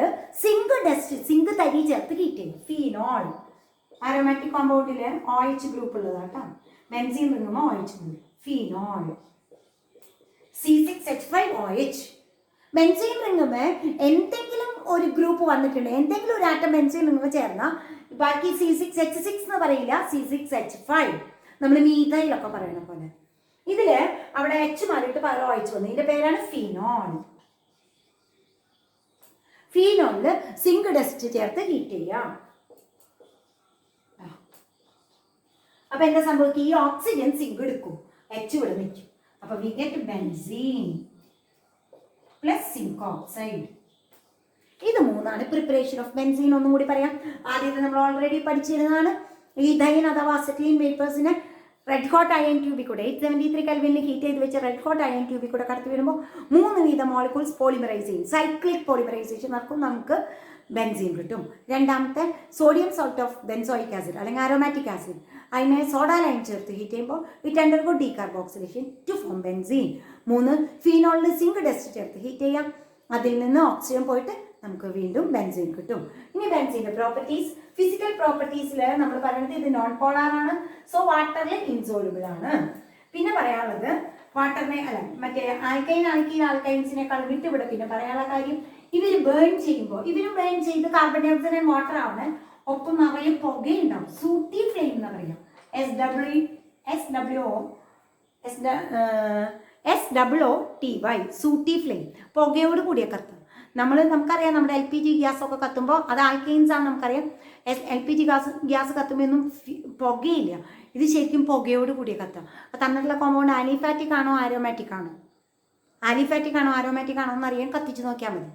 സിങ്ക് തരി ചേർത്ത് ഹീറ്റ് ചെയ്യും. ഫീനോൾ ആരോമാറ്റിക് കോമ്പൗണ്ടിൽ OH ഗ്രൂപ്പ് ഉള്ളതാട്ടോ. ബെൻസീൻ റിങ്ങുമ്പോൾ OH group. Phenol C6H5OH. Benzene റിങ്ങുമ്പോൾ എന്തെങ്കിലും ഒരു ഗ്രൂപ്പ് വന്നിട്ടുണ്ട്, എന്തെങ്കിലും ഒരു ആറ്റം ബെൻസീൻ റിങ്ങുമ്പോൾ ചേർന്നാൽ ബാക്കി C6H6 എന്ന് പറയില്ല, C6H5 നമ്മൾ മീഥൈലൊക്കെ പറയണ പോലെ. ഇതില് അവിടെ H മാറിയിട്ട് പകരം OH വന്നു. ഇതിന്റെ പേരാണ് ഫീനോൾ. ഫീനോളില് സിങ്ക് ഡസ്റ്റ് ചേർത്ത് ഹീറ്റ് ചെയ്യാം. അപ്പൊ എന്താ സംഭവിക്കുക? ഈ ഓക്സിജൻ സിങ്ക് എടുക്കും, H ഇവിടെ നിൽക്കും. അപ്പൊ we get benzene plus zinc oxide. ഇത് മൂന്നാണ് പ്രിപ്പറേഷൻ ഓഫ് ബെൻസീൻ. ഒന്നും കൂടി പറയാം. ആദ്യത്തെ നമ്മൾ ഓൾറെഡി പഠിച്ചിരുന്നതാണ്. ഈഥൈൻ അഥവാ അസറ്റിലീൻ വേപ്പേഴ്സിനെ റെഡ് ഹോട്ട് അയൺ ട്യൂബിൽ കൂടെ 873 കെൽവിനിൽ ഹീറ്റ് ചെയ്ത് വെച്ച റെഡ് ഹോട്ട് അയൺ ട്യൂബിൽ കൂടെ കടത്തി വരുമ്പോൾ 3 വീതം മോളിക്യൂൾസ് പോളിമറൈസ് ചെയ്യും. സൈക്ലിക് പോളിമറൈസേഷൻ നടക്കും, നമുക്ക് ബെൻസീൻ കിട്ടും. രണ്ടാമത്തെ sodium salt of benzoic acid അല്ലെങ്കിൽ ആരോമാറ്റിക് ആസിഡ്, അതിനെ സോഡ ലൈം ചേർത്ത് ഹീറ്റ് ചെയ്യുമ്പോൾ it undergo decarboxylation to form benzene. 3 ഫീനോളിൽ സിങ്ക് ഡസ്റ്റ് ചേർത്ത് ഹീറ്റ് ചെയ്യാം. അതിൽ നിന്ന് ഓക്സിജൻ പോയിട്ട് നമുക്ക് വീണ്ടും ബെൻസീൻ കിട്ടും. ഇനി ബെൻസീൻ്റെ പ്രോപ്പർട്ടീസ്, ഫിസിക്കൽ പ്രോപ്പർട്ടീസിൽ നമ്മൾ പറയുന്നത് ഇത് നോൺ പോളാർ ആണ്, സോ വാട്ടറിൽ ഇൻസോൾബിൾ ആണ്. പിന്നെ പറയാനുള്ളത് വാട്ടറിനെ അല്ല മറ്റേ ആൽക്കൈൻസിനേക്കാൾ വിട്ടുവിടും. പിന്നെ പറയാനുള്ള കാര്യം ഇവർ ബേൺ ചെയ്യുമ്പോൾ ഇവരും ബേൺ ചെയ്ത് carbon dioxide and water ആണ്, ഒപ്പം നിറയെ പുകയുണ്ടാവും. സൂട്ടി ഫ്ലെയിം എന്ന് പറയാം. SWOTY സൂട്ടി ഫ്ലെയിം, പുകയോട് കൂടിയ കത്ത്. നമുക്കറിയാം നമ്മുടെ LPG ഗ്യാസൊക്കെ കത്തുമ്പോൾ അത് ആൽക്കൈൻസ് ആണ് നമുക്കറിയാം. LPG ഗ്യാസ് കത്തുമ്പോൾ ഒന്നും പുകയില്ല. ഇത് ശരിക്കും പുകയോട് കൂടിയ കത്താം. അപ്പോൾ തന്നിട്ടുള്ള കോമ്പൗണ്ട് ആലിഫാറ്റിക് ആണോ ആരോമാറ്റിക് ആണോ എന്നറിയാൻ കത്തിച്ച് നോക്കിയാൽ മതി.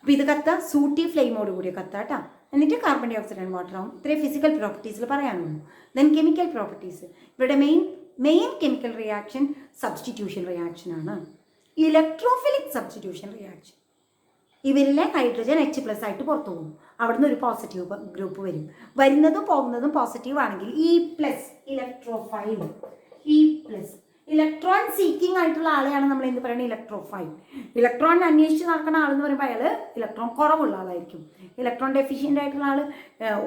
അപ്പോൾ ഇത് കത്ത സൂട്ടി ഫ്ലെയിമോട് കൂടിയ കത്താം കേട്ടോ. എന്നിട്ട് carbon dioxide and water ആവും. ഇത്രയും ഫിസിക്കൽ പ്രോപ്പർട്ടീസിൽ പറയാനുള്ളൂ. Then chemical properties. ഇവിടെ main chemical reaction substitution reaction ആണ്, ഇലക്ട്രോഫിലിക് സബ്സ്റ്റിറ്റ്യൂഷൻ റിയാക്ഷൻ. ഇവരിലെ ഹൈഡ്രജൻ H+ ആയിട്ട് പുറത്തു പോകും. അവിടുന്ന് ഒരു പോസിറ്റീവ് ഗ്രൂപ്പ് വരും. വരുന്നതും പോകുന്നതും പോസിറ്റീവ് ആണെങ്കിൽ E+ electrophile. E+. Electron seeking ആയിട്ടുള്ള ആളെയാണ് നമ്മൾ എന്ത് പറയുന്നത്? ഇലക്ട്രോഫൈൽ. ഇലക്ട്രോൺ അന്വേഷിച്ച് നടക്കുന്ന ആളെന്ന് പറയുമ്പോൾ അയാൾ ഇലക്ട്രോൺ കുറവുള്ള ആളായിരിക്കും. ഇലക്ട്രോൺ ഡെഫിഷ്യൻ്റ് ആയിട്ടുള്ള ആൾ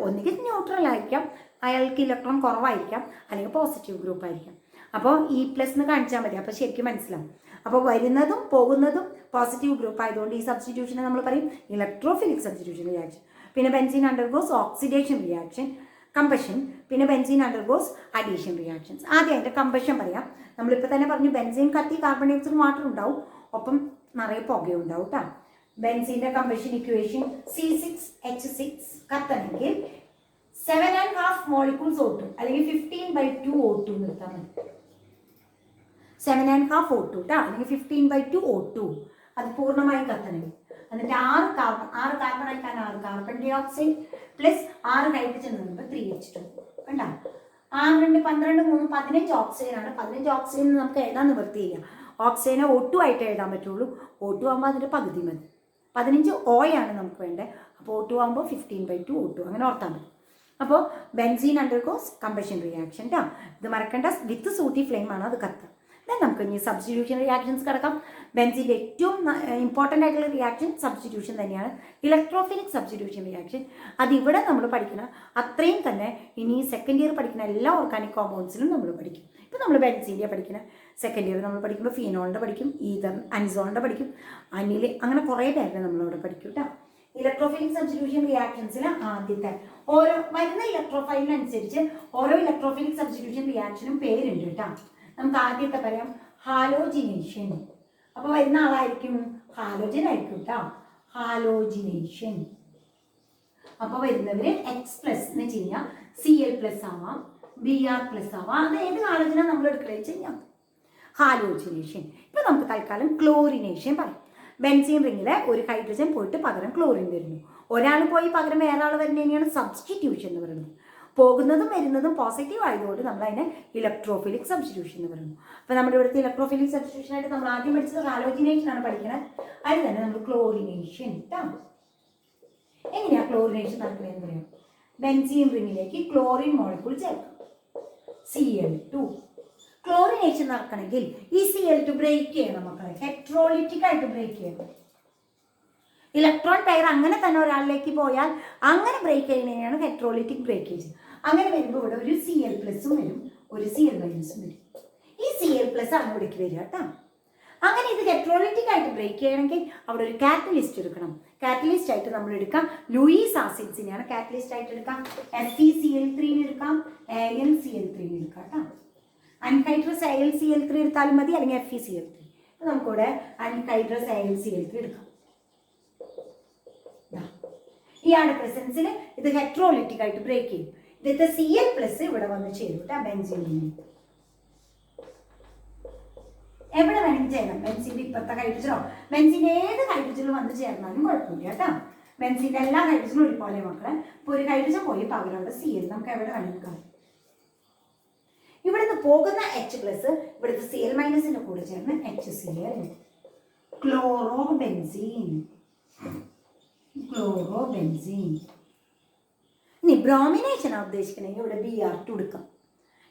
ഒന്നുകിൽ ന്യൂട്രൽ ആയിരിക്കാം, അയാൾക്ക് ഇലക്ട്രോൺ കുറവായിരിക്കാം, അല്ലെങ്കിൽ പോസിറ്റീവ് ഗ്രൂപ്പ് ആയിരിക്കാം. അപ്പോൾ E+ എന്ന് കാണിച്ചാൽ മതി, അപ്പോൾ ശരിക്കും മനസ്സിലാവും. അപ്പോൾ വരുന്നതും പോകുന്നതും പോസിറ്റീവ് ഗ്രൂപ്പ് ആയതുകൊണ്ട് ഈ സബ്സ്റ്റിറ്റ്യൂഷനെ നമ്മൾ പറയും ഇലക്ട്രോഫിലിക് സബ്സ്റ്റിറ്റ്യൂഷൻ റിയാക്ഷൻ. പിന്നെ benzene undergoes oxidation reaction, combustion. പിന്നെ ബെൻസീൻ അണ്ടർഗോസ് അഡീഷൻ റിയാക്ഷൻസ്. ആദ്യം അതിൻ്റെ കമ്പഷൻ പറയാം. നമ്മളിപ്പോൾ തന്നെ പറഞ്ഞു ബെൻസീൻ കത്തി കാർബൺ ഡൈ ഓക്സൈഡ് വാട്ടർ ഉണ്ടാവും, ഒപ്പം നിറയെ പുകയും ഉണ്ടാവും കേട്ടോ. ബെൻസീൻ്റെ കമ്പഷൻ ഇക്വേഷൻ C6H6 കത്തണമെങ്കിൽ 7.5 മോളിക്യൂൾസ് O2 അല്ലെങ്കിൽ 15/2 O2 നിർത്താൻ മതി. 7.5 O2 കേട്ടോ, അല്ലെങ്കിൽ 15/2 O2 അത് പൂർണ്ണമായും കത്തണമെങ്കിൽ. എന്നിട്ട് 6 കാർബൺ അയക്കാൻ 6 carbon dioxide plus 6 hydrogen വരുമ്പോൾ 3H2 കണ്ടോ. 6 2 12 3 15 ഓക്സിജനാണ്. 15 ഓക്സിജൻ നമുക്ക് എഴുതാൻ നിവൃത്തിയില്ല. ഓക്സിജനെ O2 ആയിട്ട് എഴുതാൻ പറ്റുള്ളൂ. O2 ആകുമ്പോൾ അതിൻ്റെ പകുതി മതി. 15 ഓയാണ് നമുക്ക് വേണ്ടത്. അപ്പോൾ O2 ആകുമ്പോൾ 15/2 O2 അങ്ങനെ ഓർത്താൽ മതി. അപ്പോൾ ബെൻസീൻ അണ്ടർഗോസ് കമ്പഷൻ റിയാക്ഷൻ കേട്ടോ. ഇത് മറക്കേണ്ട, വിത്ത് സൂട്ടി ഫ്ലെയിം ആണ് അത് കത്തുക. നമുക്ക് ഇനി സബ്സ്റ്റിറ്റ്യൂഷൻ റിയാക്ഷൻസ് കിടക്കാം. ബെൻസീൻ്റെ ഏറ്റവും ഇമ്പോർട്ടൻ്റ് ആയിട്ടുള്ള റിയാക്ഷൻ സബ്സ്റ്റിറ്റ്യൂഷൻ തന്നെയാണ്, ഇലക്ട്രോഫിലിക് സബ്സ്റ്റിറ്റ്യൂഷൻ റിയാക്ഷൻ. അതിവിടെ നമ്മൾ പഠിക്കുന്ന അത്രയും തന്നെ ഇനി സെക്കൻഡ് ഇയർ പഠിക്കുന്ന എല്ലാ ഓർഗാനിക് കോമ്പൗണ്ട്സിലും നമ്മൾ പഠിക്കും. ഇപ്പോൾ നമ്മൾ ബെൻസീൻ്റെ പഠിക്കുന്ന സെക്കൻഡ് ഇയർ നമ്മൾ പഠിക്കുമ്പോൾ ഫീനോളിൻ്റെ പഠിക്കും, ഈതർ അനിസോളിൻ്റെ പഠിക്കും, അനിൽ, അങ്ങനെ കുറേ പേരുടെ നമ്മളവിടെ പഠിക്കും കേട്ടോ. ഇലക്ട്രോഫിലിക് സബ്സ്റ്റിറ്റ്യൂഷൻ റിയാക്ഷൻസിൽ ആദ്യത്തെ ഓരോ വരുന്ന ഇലക്ട്രോഫൈലിനനുസരിച്ച് ഓരോ ഇലക്ട്രോഫിലിക് സബ്സ്റ്റിറ്റ്യൂഷൻ റിയാക്ഷനും പേരുണ്ട് കേട്ടോ. നമുക്ക് ആദ്യത്തെ പറയാം ഹാലോജിനേഷൻ. അപ്പോൾ വരുന്ന ആളായിരിക്കും ഹാലോജൻ ആയിരിക്കും കേട്ടോ, ഹാലോജിനേഷൻ. അപ്പോൾ വരുന്നവർ X+ എന്ന് വെച്ച് കഴിഞ്ഞാൽ Cl+ ആവാം, Br+ ആവാം. അത് ഏത് ഹാലോജനാണ് നമ്മൾ എടുക്കുന്നത് വെച്ച് കഴിഞ്ഞാൽ ഹാലോജിനേഷൻ. ഇപ്പം നമുക്ക് തൽക്കാലം ക്ലോറിനേഷൻ പറയാം. ബെൻസീൻ റിങ്ങിലെ ഒരു ഹൈഡ്രജൻ പോയിട്ട് പകരം ക്ലോറിൻ വരുന്നു. ഒരാൾ പോയി പകരം വേറെ ആൾ വരുന്നതിനെയാണ് സബ്സ്റ്റിറ്റ്യൂഷൻ എന്ന് പറയുന്നത്. പോകുന്നതും വരുന്നതും പോസിറ്റീവ് ആയതുകൊണ്ട് നമ്മൾ അതിനെ ഇലക്ട്രോഫിലിക് സബ്സ്റ്റിറ്റ്യൂഷൻ എന്ന് പറയുന്നു. അപ്പോൾ നമ്മുടെ ഇവിടുത്തെ ഇലക്ട്രോഫിലിക് സബ്സ്റ്റിറ്റ്യൂഷൻ ആയിട്ട് നമ്മൾ ആദ്യം പഠിച്ചത് ഹാലോജിനേഷൻ ആണ് പഠിക്കുന്നത്. അതിൽ തന്നെ നമ്മൾ ക്ലോറിനേഷൻ കേട്ടോ. എങ്ങനെയാണ് ക്ലോറിനേഷൻ നടക്കുന്നതെന്ന് പറയാം. ബെൻസീൻ റിങ്ങിലേക്ക് ക്ലോറിൻ മോളിക്യൂൾ ചേർക്കാം, Cl2. ക്ലോറിനേഷൻ നടക്കണമെങ്കിൽ ഈ Cl2 ബ്രേക്ക് ചെയ്യണം മക്കളെ, ഹെട്രോളിറ്റിക് ആയിട്ട് ബ്രേക്ക് ചെയ്യണം. ഇലക്ട്രോൺ പെയർ അങ്ങനെ തന്നെ ഒരാളിലേക്ക് പോയാൽ അങ്ങനെ ബ്രേക്ക് ചെയ്യുന്നതിനാണ് ഹെട്രോളിറ്റിക് ബ്രേക്കേജ്. അങ്ങനെ വരുമ്പോൾ ഇവിടെ ഒരു Cl+ വരും, ഒരു Cl- വരും. ഈ Cl+ ആണ് ഇവിടേക്ക് വരിക കേട്ടോ. അങ്ങനെ ഇത് ഹെട്രോളിറ്റിക് ആയിട്ട് ബ്രേക്ക് ചെയ്യണമെങ്കിൽ അവിടെ ഒരു കാറ്റലിസ്റ്റ് എടുക്കണം. കാറ്റലിസ്റ്റ് ആയിട്ട് നമ്മൾ എടുക്കാം ലൂയിസ് ആസിഡ്സിനെയാണ് കാറ്റലിസ്റ്റ് ആയിട്ട് എടുക്കാം. FeCl3 എടുക്കാം, AlCl3 എടുക്കാം കേട്ടോ. അൺഹൈഡ്രസ് AlCl3 എടുത്താലും മതി, അല്ലെങ്കിൽ FeCl3. നമുക്കിവിടെ അൺഹൈഡ്രസ് AlCl3 എടുക്കാം. ഇയാളുടെ പ്രസൻസിൽ ഇത് ഹെട്രോളിറ്റിക് ആയിട്ട് ബ്രേക്ക് ചെയ്യും. ഇതിന്റെ Cl+ ഇവിടെ വന്ന് ചേരും കേട്ടോ ബെൻസീനിൽ. എവിടെ വേണമെങ്കിൽ ചേരാം. ബെൻസീൻ്റെ ഇപ്പോഴത്തെ ഹൈഡ്രജനോ ബെൻസീൻ്റെ ഏത് ഹൈഡ്രജനും വന്ന് ചേർന്നാലും കുഴപ്പമില്ല കേട്ടോ. ബെൻസീൻ്റെ എല്ലാ ഹൈഡ്രജനും ഒരുപോലെ മക്കളെ. ഇപ്പോൾ ഒരു ഹൈഡ്രജൻ പോയി പകരം അവിടെ Cl നമുക്ക് എവിടെ വേണമെങ്കിൽ കാണാം. ഇവിടുന്ന് പോകുന്ന H+ ഇവിടുത്തെ Cl- കൂടെ ചേർന്ന് HCl, ക്ലോറോബെൻസീൻ. ഇനി ബ്രോമിനേഷൻ ഉദ്ദേശിക്കണമെങ്കിൽ ഇവിടെ Br2 എടുക്കാം,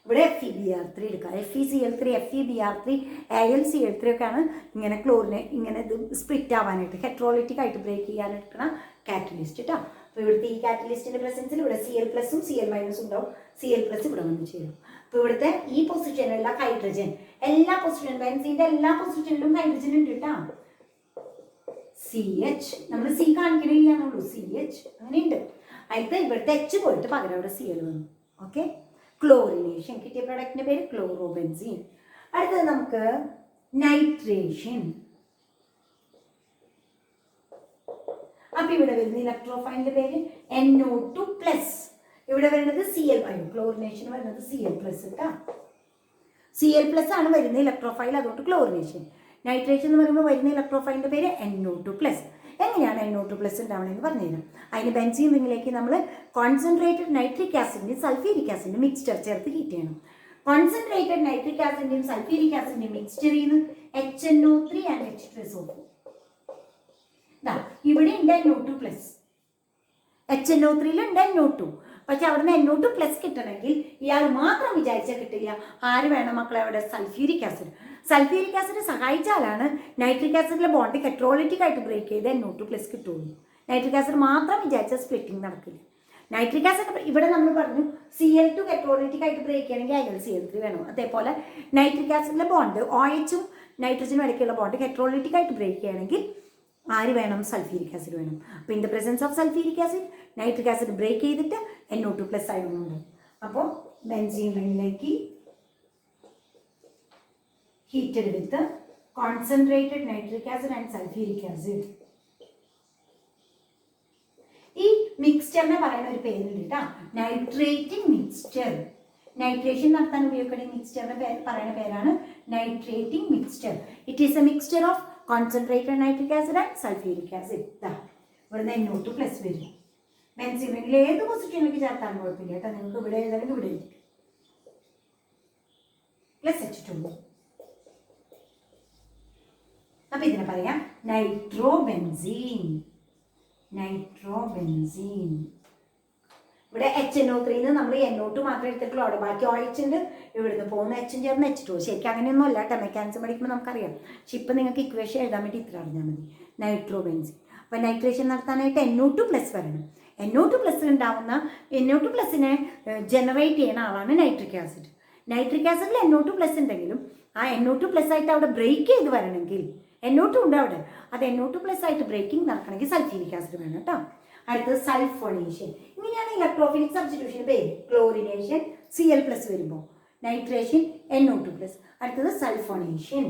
ഇവിടെ FeBr3 എടുക്കാം. FeCl3, FeBr3, AlCl3 ഒക്കെയാണ് ഇങ്ങനെ ക്ലോറിനെ ഇങ്ങനെ ഇത് സ്പ്ലിറ്റ് ആവാനായിട്ട് ഹെട്രോളിറ്റിക് ആയിട്ട് ബ്രേക്ക് ചെയ്യാനെടുക്കുന്ന കാറ്റലിസ്റ്റ് കേട്ടോ. അപ്പോൾ ഇവിടുത്തെ ഈ കാറ്റലിസ്റ്റിൻ്റെ പ്രസൻസിൽ ഇവിടെ Cl+ഉം Cl- ഉണ്ടാവും. Cl+ ഇവിടെ വന്ന് ചേരും. അപ്പോൾ ഇവിടുത്തെ ഈ പൊസിഷനിലുള്ള ഹൈഡ്രജൻ എല്ലാ പൊസിഷനിലും ബെൻസീൻ്റെ എല്ലാ പൊസിഷനിലും ഹൈഡ്രജൻ ഉണ്ട് കേട്ടോ. CH നമ്മൾ C കാണിക്കണില്ലാന്നുള്ളൂ, CH അങ്ങനെയുണ്ട്. അതിൽ ഇവിടുത്തെ H പോയിട്ട് പകരം അവിടെ Cl വന്നു. ഓക്കെ, ക്ലോറിനേഷൻ കിട്ടിയ പ്രൊഡക്റ്റിൻ്റെ പേര് ക്ലോറോബെൻസീൻ. അടുത്തത് നമുക്ക് നൈട്രേഷൻ. അപ്പം ഇവിടെ വരുന്ന ഇലക്ട്രോഫൈലിൻ്റെ പേര് NO2+. ഇവിടെ വരുന്നത് Cl, ക്ലോറിനേഷൻ വരുന്നത് Cl+ കേട്ടോ. Cl+ ആണ് വരുന്ന ഇലക്ട്രോഫൈൽ, അതുകൊണ്ട് ക്ലോറിനേഷൻ. നൈട്രേഷൻ എന്ന് പറയുമ്പോൾ വരുന്ന ഇലക്ട്രോഫൈലിൻ്റെ പേര് NO2+. എങ്ങനെയാണ് NO2+ ഉണ്ടാവണമെന്ന് പറഞ്ഞുതരാം. അതിന് ബെൻസീൻ റിങ്ങിലേക്ക് നമ്മൾ കോൺസെൻട്രേറ്റഡ് നൈട്രിക് ആസിഡിൻ്റെയും സൾഫ്യൂരിക് ആസിഡിൻ്റെ മിക്സ്ചർ ചേർത്ത് ഹീറ്റ് ചെയ്യണം. കോൺസെൻട്രേറ്റഡ് നൈട്രിക് ആസിഡിൻ്റെയും സൾഫ്യൂരിക് ആസിഡിൻ്റെയും മിക്സ്ചർ ചെയ്യുന്നത് HNO3 and H2SO4. ഇവിടെ ഉണ്ട് NO2+, HNO3 NO2. പക്ഷെ അവിടുന്ന് NO2+ കിട്ടണമെങ്കിൽ ഇയാൾ മാത്രം വിചാരിച്ചാൽ കിട്ടില്ല. ആര് വേണം മക്കളെ അവിടെ? Sulphuric acid. സൾഫ്യൂരിക് ആസിഡ് സഹായിച്ചാലാണ് നൈട്രിക് ആസിഡിലെ ബോണ്ട് ഹെട്രോളിറ്റിക് ആയിട്ട് ബ്രേക്ക് ചെയ്ത് NO2+ കിട്ടുള്ളൂ. നൈട്രിക് ആസിഡ് മാത്രം വിചാരിച്ചാൽ സ്പ്ലിറ്റിംഗ് നടക്കില്ല. നൈട്രിക് ആസിഡ് ഇവിടെ നമ്മൾ പറഞ്ഞു Cl2 ഹെട്രോളിറ്റിക് ആയിട്ട് ബ്രേക്ക് ചെയ്യണമെങ്കിൽ AlCl3 വേണം. അതേപോലെ നൈട്രിക് ആസിഡിലെ ബോണ്ട് OHും നൈട്രജനും ഇടയ്ക്കുള്ള ബോണ്ട് ഹെട്രോളിറ്റിക് ആയിട്ട് ബ്രേക്ക് ചെയ്യണമെങ്കിൽ ആര് വേണം? സൾഫ്യൂരിക് ആസിഡ് വേണം. അപ്പോൾ in the presence of sulphuric acid nitric acid break ചെയ്തിട്ട് NO2+ ആയതുകൊണ്ട് അപ്പോൾ ബെൻസീൻ റിങ്ങിലേക്ക് heated with concentrated nitric acid and sulphuric acid. ഈ മിക്സ്ചറിനെ പറയുന്ന ഒരു പേരുണ്ട് കേട്ടോ, നൈട്രേറ്റിംഗ് മിക്സ്ചർ. നൈട്രേഷൻ നടത്താൻ ഉപയോഗിക്കുന്ന മിക്സ്ചറിന്റെ പറയുന്ന പേരാണ് nitrating mixture. It is a mixture of concentrated nitric acid and sulphuric acid. ഇവിടുന്ന് NO2+ വരും. ബെൻസീൻ റിങ്ങിൽ ഏത് പൊസിഷനിലേക്ക് ചേർത്താൻ കുഴപ്പമില്ല കേട്ടോ, നിങ്ങൾക്ക് ഇവിടെ എഴുതണമെങ്കിൽ ഇവിടെ എഴുതി +H2. അപ്പൊ ഇതിനെ പറയാം നൈട്രോബെൻസീൻ. നൈട്രോബെൻസീൻ. ഇവിടെ HNO3 നമ്മൾ NO2 മാത്രമേ എടുത്തിട്ടുള്ളൂ, അവിടെ ബാക്കി OH ഉണ്ട്. ഇവിടുന്ന് പോകുന്ന H ചേർന്ന് H2. ശരിക്കും അങ്ങനെയൊന്നും അല്ല കേട്ടോ, മെക്കാനിസം പഠിക്കുമ്പോൾ നമുക്കറിയാം. പക്ഷെ ഇപ്പം നിങ്ങൾക്ക് ഇക്വേഷൻ എഴുതാൻ വേണ്ടി ഇത്ര അറിഞ്ഞാൽ മതി. നൈട്രോബെൻസീൻ. അപ്പം നൈട്രേഷൻ നടത്താനായിട്ട് NO2+ വരണം. NO2+ ഉണ്ടാവുന്ന NO2+നെ ജനറേറ്റ് ചെയ്യുന്ന ആളാണ് നൈട്രിക് ആസിഡ്. നൈട്രിക് ആസിഡിൽ NO2+ ഉണ്ടെങ്കിലും ആ NO2+ ആയിട്ട് അവിടെ ബ്രേക്ക് ചെയ്ത് വരണമെങ്കിൽ NO2 ഉണ്ട് അവിടെ, അത് NO2+ ആയിട്ട് ബ്രേക്കിംഗ് നടക്കണമെങ്കിൽ സൾഫ്യൂരിക് ആസിഡ് വേണം കേട്ടോ. അടുത്തത് സൾഫോണേഷൻ. ഇങ്ങനെയാണ് ഇലക്ട്രോഫിലിക് സബ്സ്റ്റിറ്റ്യൂഷൻ പേര്. ക്ലോറിനേഷൻ Cl+ വരുമ്പോൾ, നൈട്രേഷൻ NO2+. അടുത്തത് സൾഫോണേഷൻ.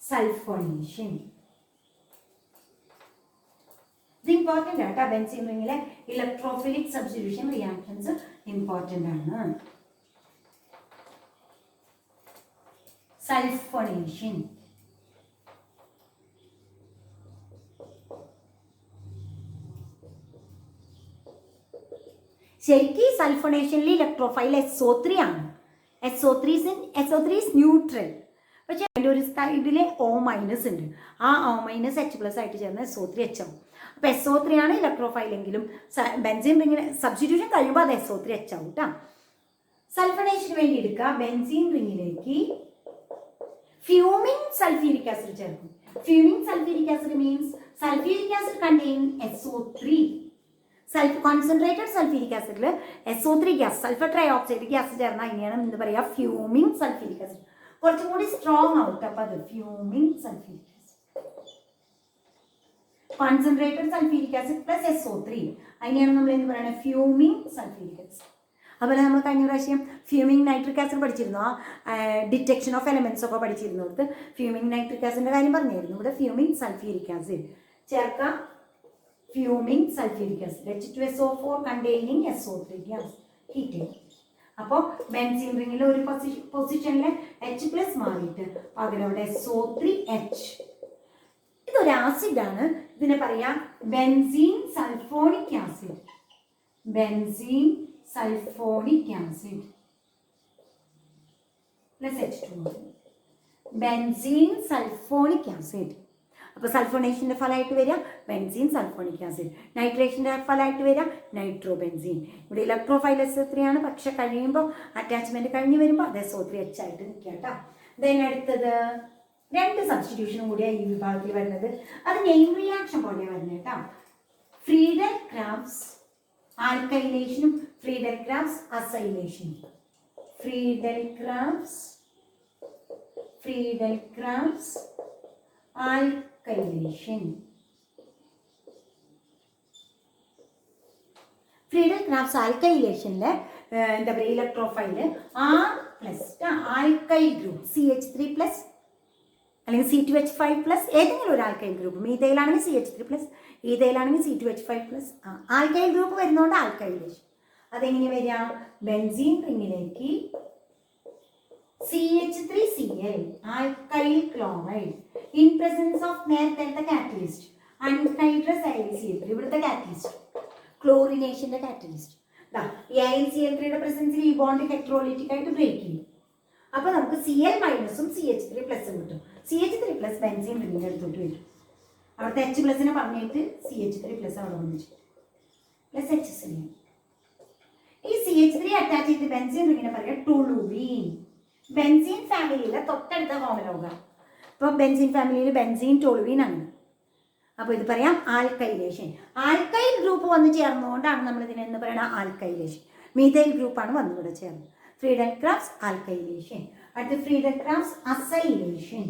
സൾഫോണേഷൻ ഇത് ഇമ്പോർട്ടൻ്റ് ആണ് കേട്ടോ. ബെൻസീൻ റിങ്ങിലെ ഇലക്ട്രോഫിലിക് സബ്സ്റ്റിറ്റ്യൂഷൻ റിയാക്ഷൻസ് ഇമ്പോർട്ടൻ്റ് ആണ്. സൾഫോണേഷൻ. ശരിക്കും സൾഫോണേഷനിൽ ഇലക്ട്രോഫൈൽ SO3 ആണ്. SO3 is neutral. പക്ഷെ അതിൻ്റെ ഒരു സൈഡിൽ O- ഉണ്ട്. ആ O- H+ ആയിട്ട് ചേർന്ന് SO3H ആവും. അപ്പോൾ SO3 ആണ് ഇലക്ട്രോഫൈൽ എങ്കിലും ബെൻസീൻ റിങ്ങിന് സബ്സ്റ്റിറ്റ്യൂഷൻ കഴിയുമ്പോൾ അത് SO3H ആവും കേട്ടോ. സൾഫോണേഷന് വേണ്ടി എടുക്കുക. ബെൻസീൻ റിങ്ങിലേക്ക് ഫ്യൂമിംഗ് സൾഫ്യൂരിക് ആസിഡ് ചേർക്കും. Fuming sulphuric acid means sulphuric acid contain SO3. Concentrated sulphuric ആസിഡിൽ SO3 gas, sulphur trioxide gas ചേർന്നാൽ അതിനെയാണ് എന്ത് പറയുക? Fuming sulphuric acid. കുറച്ചും കൂടി സ്ട്രോങ് ആവും. അപ്പോൾ അത് fuming sulphuric acid. Concentrated sulphuric acid plus SO3 അതിനെയാണ് നമ്മൾ എന്ത് പറയുന്നത്? Fuming sulphuric acid. അതുപോലെ നമ്മൾ കഴിഞ്ഞ പ്രാവശ്യം ഫ്യൂമിംഗ് നൈട്രിക് ആസിഡ് പഠിച്ചിരുന്നു. ആ ഡിറ്റക്ഷൻ ഓഫ് എലമെന്റ്സ് ഒക്കെ പഠിച്ചിരുന്നത് ഫ്യൂമിംഗ് നൈട്രിക് ആസിഡിന്റെ കാര്യം പറഞ്ഞിരുന്നു. ഇവിടെ ഫ്യൂമിംഗ് സൾഫ്യൂരിക് ആസിഡ് ചേർക്കാം. Fuming sulphuric acid H2SO4 containing SO3 gas heat. അപ്പോൾ ബെൻസീൻ റിങ്ങിൽ ഒരു പൊസിഷനിൽ H+ മാറിയിട്ട് പകരം അവിടെ SO3H. ഇതൊരു ആസിഡാണ്. ഇതിനെ പറയാം benzene sulphonic acid. Benzene sulphonic acid +H2. Benzene sulphonic acid. അപ്പോൾ സൾഫോണേഷൻ്റെ ഫലമായിട്ട് വരിക ബെൻസീൻ സൾഫോണിക് ആസിഡ്. നൈട്രേഷൻ്റെ ഫലമായിട്ട് വരിക നൈട്രോബെൻസീൻ. ഇവിടെ ഇലക്ട്രോഫൈൽ SO3 ആണ്, പക്ഷെ കഴിയുമ്പോൾ അറ്റാച്ച്മെന്റ് കഴിഞ്ഞ് വരുമ്പോൾ അത് SO3H ആയിട്ട് നിൽക്കുക കേട്ടോ. ദെൻ അടുത്തത് 2 സബ്സ്റ്റിറ്റ്യൂഷനും കൂടിയാണ് ഈ വിഭാഗത്തിൽ വരുന്നത്. അത് നെയിം റിയാക്ഷൻ പോലെയാണ് വരുന്നത് കേട്ടോ. ഫ്രീഡൽ ക്രാഫ്റ്റ്സ് ആൽക്കൈലേഷനും ഫ്രീഡൽ ക്രാഫ്റ്റ്സ് അസൈലേഷനും. Friedel Crafts alkylation. Friedel Crafts ആൽക്കൈലേഷനിൽ എന്താ പറയുക? ഇലക്ട്രോഫൈല് R+ ആൽക്കൈൽ ഗ്രൂപ്പ് CH3+ അല്ലെങ്കിൽ C2H5+, ഏതെങ്കിലും ഒരു ആൽക്കൈൽ ഗ്രൂപ്പ്. മീഥൈലാണെങ്കിൽ CH3+, ഈഥൈലാണെങ്കിൽ C2H5+. ആൽക്കൈൽ ഗ്രൂപ്പ് വരുന്നതുകൊണ്ട് ആൽക്കൈലേഷൻ. അതെങ്ങനെ വരിക? ബെൻസീൻ റിങ്ങിലേക്ക് CH3Cl alkyl chloride in presence of നേരത്തെ കാറ്റലിസ്റ്റ് അൺഹൈഡ്രസ് AlCl3. ഇവിടുത്തെ കാറ്റലിസ്റ്റ് ക്ലോറിനേഷന്റെ കാറ്റലിസ്റ്റ്. ഈ AlCl3യുടെ പ്രസൻസിൽ ഈ ബോണ്ട് ഹെട്രോളിറ്റിക് ആയിട്ട് ബ്രേക്ക് ചെയ്യും. അപ്പോൾ നമുക്ക് Cl- CH3+ കിട്ടും. CH3+ ബെൻസീൻ റിങ്ങിൻ്റെ അടുത്തോട്ട് വരും. അവിടുത്തെ H+നെ പറഞ്ഞിട്ട് CH3+ അവിടെ വന്നിട്ട് +HCl. ഈ CH3 അറ്റാച്ച് ചെയ്ത് ബെൻസീൻ റിങ്ങിനെ പറയാം ടൊളുവീൻ. ബെൻസീൻ ഫാമിലിയിലെ തൊട്ടടുത്ത ഹോമലോഗ. ഇപ്പോൾ ബെൻസീൻ ഫാമിലിയിൽ ബെൻസീൻ ടൊളുവീൻ ആണ്. അപ്പോൾ ഇത് പറയാം ആൽക്കൈലേഷൻ. ആൽക്കൈൽ ഗ്രൂപ്പ് വന്ന് ചേർന്നുകൊണ്ടാണ് നമ്മൾ ഇതിനെ എന്ന് പറയുന്നത് ആൽക്കൈലേഷൻ. മീഥൈൽ ഗ്രൂപ്പാണ് വന്നിവിടെ ചേർന്നത്. Friedel Crafts alkylation. അടുത്ത ഫ്രീഡൽക്രാഫ്റ്റ്സ് അസൈലേഷൻ.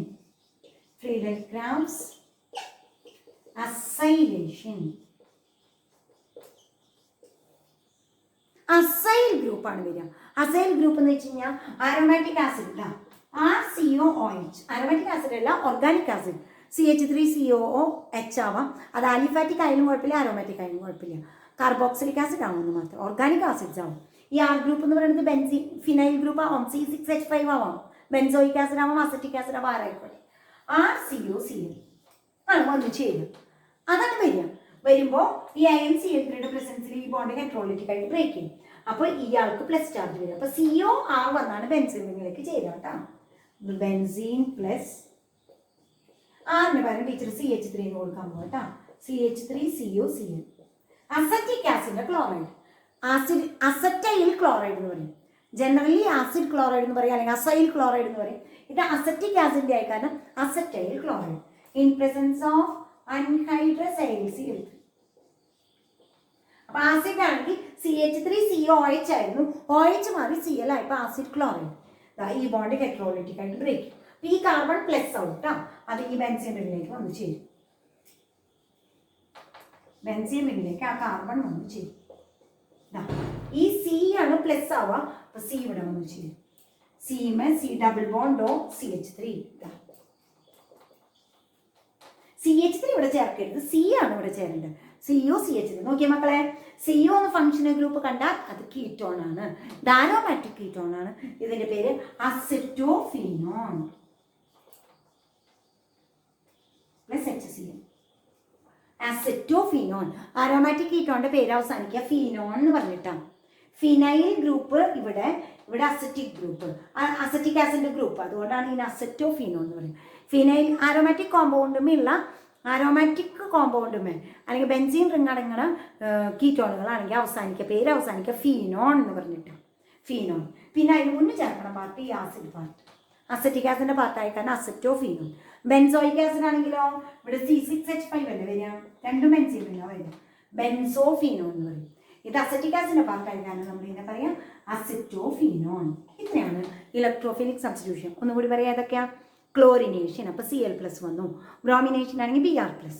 ഫ്രീഡൽക്രാഫ്റ്റ്സ് അസൈലേഷൻ. അസൈൽ ഗ്രൂപ്പാണ് വരിക. അസൈൽ ഗ്രൂപ്പ് എന്ന് വെച്ച് കഴിഞ്ഞാൽ അരോമാറ്റിക് ആസിഡ് ഇല്ല, RCOOH. അരോമാറ്റിക് ആസിഡ് അല്ല, ഓർഗാനിക് ആസിഡ്. CH3COOH ആവാം. അത് ആലിഫാറ്റിക് ആയാലും കുഴപ്പമില്ല, അരോമാറ്റിക് ആയാലും കുഴപ്പമില്ല. കാർബോക്സിലിക് ആസിഡ് ആവുമെന്ന് മാത്രം. ഓർഗാനിക് ആസിഡ്സ് ആവും. ഈ R ഗ്രൂപ്പ് എന്ന് പറയുന്നത് ബെൻസീൻ ഫിനൈൽ ഗ്രൂപ്പ് ആവാം, C6H5 ആവാം, ബെൻസോയിക് ആസിഡ് ആവാം, അസറ്റിക് ആസിഡ് ആവാം, ആരായിക്കോട്ടെ. RCOCl ആണ് വന്ന് ചേരുക. അതാണ് വരിക. വരുമ്പോൾ ഈ INCl3യുടെ പ്രസൻസിൽ ഈ ബോണ്ട് ഹൈഡ്രോളിറ്റിക് ആയിട്ട് ബ്രേക്ക് ചെയ്യും. അപ്പോൾ ഇയാൾക്ക് പ്ലസ് ചാർജ് വരും. അപ്പോൾ COR വന്നാണ് ബെൻസീൻ റിങ്ങിലേക്ക് ചേരുക കേട്ടോ. ബെൻസീൻ പ്ലസ് ആറിന് പകരം ടീച്ചർ CH3 കൊടുക്കാൻ പോകും കേട്ടോ. CH3COCl. Acetic acid chloride. Acetyl chloride എന്ന് പറയും. ജനറലി ആസിഡ് ക്ലോറൈഡ് എന്ന് പറയും, അല്ലെങ്കിൽ അസൈൽ ക്ലോറൈഡ് എന്ന് പറയും. ഇത് അസറ്റിക് ആസിഡിന്റെ ആയി കാരണം acetyl chloride in presence of anhydrous AlCl3. അപ്പൊ ആസിഡ് ആണെങ്കിൽ CH3COOH ആയിരുന്നു, OH മാറി Cl ആയപ്പോൾ ആസിഡ് ക്ലോറൈഡ്. ഈ ബോണ്ട് ഹൈഡ്രോളിറ്റിക് ആയിട്ട് ബ്രേക്ക് ചെയ്യും. അപ്പൊ ഈ കാർബൺ പ്ലസ് ഔട്ട് അത് ഈ ബെൻസീൻ റിങ്ങിലേക്ക് വന്ന് ചേരും. ബെൻസീൻ റിങ്ങിലേക്ക് ആ കാർബൺ വന്ന് ചേരും. ഈ C ആണ് പ്ലസ് ആവുക. അപ്പൊ C ഇവിടെ വന്ന് ചേരും. C double bond CH3. CH3 ഇവിടെ ചേർക്കരുത്, C ആണ് ഇവിടെ ചേരേണ്ടത്. COCH3. നോക്കിയ മക്കളെ, CO എന്ന ഫംഗ്ഷണൽ ഗ്രൂപ്പ് കണ്ടാൽ അത് കീറ്റോൺ ആണ്, അരോമാറ്റിക് കീറ്റോൺ ആണ്. ഇതിന്റെ പേര് acetophenone plus HCl. Acetophenone. Aromatic കീറ്റോണിന്റെ പേര് അവസാനിക്കുക ഫീനോൺ എന്ന് പറഞ്ഞിട്ടാണ്. ഫിനൈൽ ഗ്രൂപ്പ് ഇവിടെ acetic group, acetic acid group, അതുകൊണ്ടാണ് ഇതിന് അസറ്റോഫീനോൺ എന്ന് പറയുന്നത്. ഫിനൈൽ ആരോമാറ്റിക് കോമ്പൗണ്ടുമുള്ള ആരോമാറ്റിക് കോമ്പൗണ്ടുമേ അല്ലെങ്കിൽ ബെൻസീൻ റിങ് അടങ്ങുന്ന കീറ്റോണുകളാണെങ്കിൽ പേര് അവസാനിക്കുക ഫീനോൺ എന്ന് പറഞ്ഞിട്ടാണ്. ഫീനോൺ. പിന്നെ അതിന് മുന്നേ ചേർക്കണം പാർട്ട് ഈ ആസിഡ് പാർട്ട്. അസറ്റിക് ആസിഡിന്റെ പാർട്ടായി കാരണം അസറ്റോഫീനോൺ. ബെൻസോയിക് ആസിഡ് ആണെങ്കിലോ ഇവിടെ C6H5 അല്ലേ വരിക, രണ്ടും ബെൻസീൻ റിങ്ങാ വരിക, ബെൻസോഫീനോൺ എന്ന് പറയും. ഇത് അസറ്റിക് ആസിഡിന്റെ പാർട്ടായി കാരണം നമ്മൾ ഇതിനെ പറയാം അസറ്റോഫീനോൺ. ഇത്രയാണ് ഇലക്ട്രോഫിലിക് സബ്സ്റ്റിറ്റ്യൂഷൻ. ഒന്നുകൂടി പറയാം ഏതൊക്കെയാ? ക്ലോറിനേഷൻ, അപ്പോൾ Cl+ വന്നു. ബ്രോമിനേഷൻ ആണെങ്കിൽ Br+.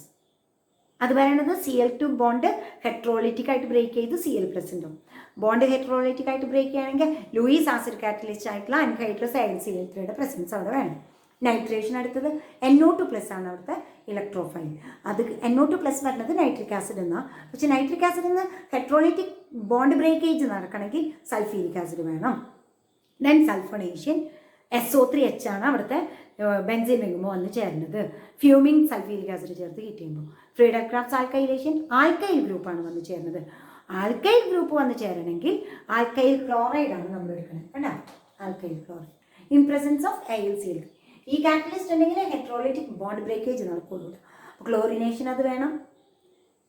അത് പറയുന്നത് Cl2 ബോണ്ട് ഹെട്രോളിറ്റിക് ആയിട്ട് ബ്രേക്ക് ചെയ്ത് Cl+ ഉണ്ടാവും. ബോണ്ട് ഹെട്രോളിറ്റിക് ആയിട്ട് ബ്രേക്ക് ചെയ്യുകയാണെങ്കിൽ ലൂയിസ് ആസിഡ് കാറ്റലിസ്റ്റ് ആയിട്ടുള്ള അൺഹൈഡ്രസ് AlCl3യുടെ പ്രസൻസ് അവിടെ വേണം. നൈട്രേഷൻ അടുത്തത് NO2+ ആണ് അവിടുത്തെ ഇലക്ട്രോഫൈൽ. അത് NO2+ വരുന്നത് നൈട്രിക് ആസിഡ് എന്നാണ്. പക്ഷെ നൈട്രിക് ആസിഡിൽ നിന്ന് ഹെട്രോളിറ്റിക് ബോണ്ട് ബ്രേക്കേജ് നടക്കണമെങ്കിൽ സൾഫ്യൂരിക് ആസിഡ് വേണം. ദെൻ സൾഫണേഷൻ SO3H ആണ് അവിടുത്തെ ബെൻസീൻ റിങ്ങുമ്പോൾ വന്ന് ചേരുന്നത്. ഫ്യൂമിങ് സൾഫ്യൂരിക് ആസിഡ് ചേർത്ത് ഹീറ്റ് ചെയ്യുമ്പോൾ. ഫ്രീഡൽക്രാഫ്റ്റ്സ് ആൽക്കൈലേഷൻ ആൽക്കൈൽ ഗ്രൂപ്പാണ് വന്ന് ചേരുന്നത്. ആൽക്കൈൽ ഗ്രൂപ്പ് വന്ന് ചേരണമെങ്കിൽ ആൽക്കൈൽ ക്ലോറൈഡ് ആണ് നമ്മൾ എടുക്കുന്നത്. കണ്ടോ? Alkyl chloride in presence of AlCl3. ഈ കാറ്റലിസ്റ്റ് ഉണ്ടെങ്കിൽ ഹെട്രോളിറ്റിക് ബോണ്ട് ബ്രേക്കേജ് നടക്കുള്ളൂ. ക്ലോറിനേഷൻ അത് വേണം,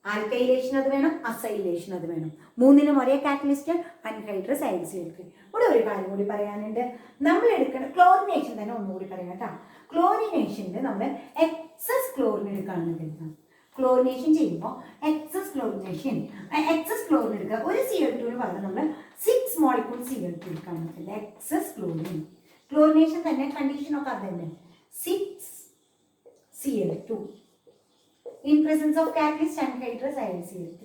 ആൽക്കൈലേഷൻ അത് വേണം, അസൈലേഷൻ അത് വേണം. മൂന്നിനും ഒരേ കാറ്റലിസ്റ്റ് അൺഹൈഡ്രസ് AlCl3. ഇവിടെ ഒരു കാര്യം കൂടി പറയാനുണ്ട്. നമ്മൾ എടുക്കുന്ന ക്ലോറിനേഷൻ തന്നെ ഒന്നുകൂടി പറയാം കേട്ടോ. ക്ലോറിനേഷനിൽ നമ്മൾ എക്സസ് ക്ലോറിൻ എടുക്കുകയാണെന്ന് കരുതാം. ക്ലോറിനേഷൻ ചെയ്യുമ്പോൾ എക്സസ് ക്ലോറിൻ എടുക്കുക. ഒരു Cl2 പകരം നമ്മൾ 6 മോളിക്യൂൾ Cl2 എടുക്കുകയാണെന്ന് കരുതാം. എക്സസ് ക്ലോറിനേഷൻ തന്നെ കണ്ടീഷനൊക്കെ അത് തന്നെ. 6 Cl2 in presence of catalyst anhydrous AlCl3.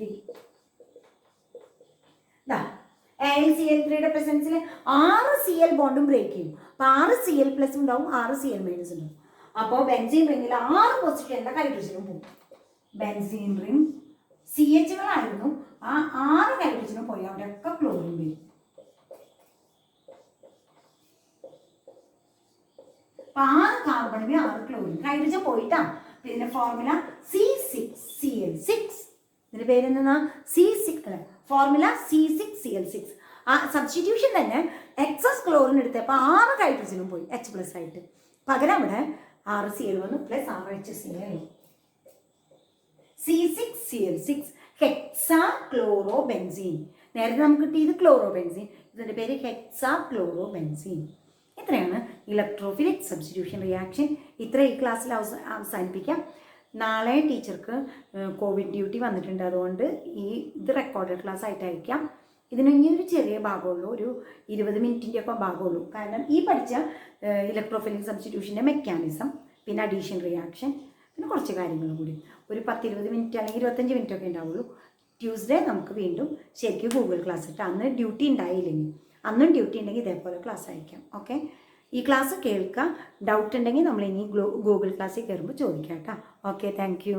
AlCl3യുടെ പ്രസൻസിൽ 6 Cl ബോണ്ടും ബ്രേക്ക് ചെയ്യും. അപ്പോൾ 6 Cl+ ഉണ്ടാവും, 6 Cl- ഉണ്ടാവും. അപ്പോൾ ബെൻസീൻ റിങ്ങിൽ 6 പൊസിഷനിലെ ഹൈഡ്രജനും പോകും. ബെൻസീൻ റിംഗ് CHകളായിരുന്നു, ആ 6 ഹൈഡ്രജനും പോയി അവിടെയൊക്കെ ക്ലോറിൻ വരും. 6 കാർബണിന് 6 ക്ലോറിൻ, ഹൈഡ്രജൻ പോയിട്ടാ. ഇതിന്റെ ഫോർമുല C6Cl6. ഇതിന്റെ പേരെന്താ? C6 formula C6Cl6. ആ സബ്സ്റ്റിറ്റ്യൂഷൻ തന്നെ എക്സസ് ക്ലോറിൻ എടുത്തപ്പോൾ 6 ഹൈഡ്രജനും പോയി H+ ആയിട്ട്. പകരം അവിടെ 6 Cl വന്നു plus 6 HCl. C6Cl6 hexa chloro benzene. നേരത്തെ നമുക്ക് കിട്ടിയത് ക്ലോറോ ബെൻസീൻ, ഇതിന്റെ പേര് ഹെക്സാ ക്ലോറോ ബെൻസീൻ. ഇത്രയാണ് ഇലക്ട്രോഫിലിക് സബ്സ്റ്റിറ്റ്യൂഷൻ റിയാക്ഷൻ. ഇത്ര ഈ ക്ലാസ്സിൽ അവസാനിപ്പിക്കാം. നാളെ ടീച്ചർക്ക് കോവിഡ് ഡ്യൂട്ടി വന്നിട്ടുണ്ട്, അതുകൊണ്ട് ഇത് റെക്കോർഡഡ് ക്ലാസ് ആയിട്ട് അയക്കാം. ഇതിന് ഇനി ഒരു ചെറിയ ഭാഗമുള്ളൂ, ഒരു 20 മിനിറ്റിൻ്റെ ഒക്കെ ഭാഗമുള്ളൂ. കാരണം ഈ പഠിച്ച ഇലക്ട്രോഫിലിക് സബ്സ്റ്റിറ്റ്യൂഷൻ്റെ മെക്കാനിസം, പിന്നെ അഡീഷൻ റിയാക്ഷൻ, പിന്നെ കുറച്ച് കാര്യങ്ങളും കൂടി ഒരു 10-20 മിനിറ്റ് അല്ലെങ്കിൽ 25 മിനിറ്റ് ഒക്കെ ഉണ്ടാവുള്ളൂ. ട്യൂസ്ഡേ നമുക്ക് വീണ്ടും ശരിക്കും ഗൂഗിൾ ക്ലാസ് ഇട്ട്, അന്ന് ഡ്യൂട്ടി ഉണ്ടായില്ലെങ്കിൽ അന്നും ഡ്യൂട്ടി ഉണ്ടെങ്കിൽ ഇതേപോലെ ക്ലാസ് അയക്കാം. ഓക്കെ, ഈ ക്ലാസ് കേൾക്കുക. ഡൗട്ട് ഉണ്ടെങ്കിൽ നമ്മൾ ഇനി ഗൂഗിൾ ക്ലാസ്സിൽ കയറുമ്പോൾ ചോദിക്കാം കേട്ടോ. Okay, thank you.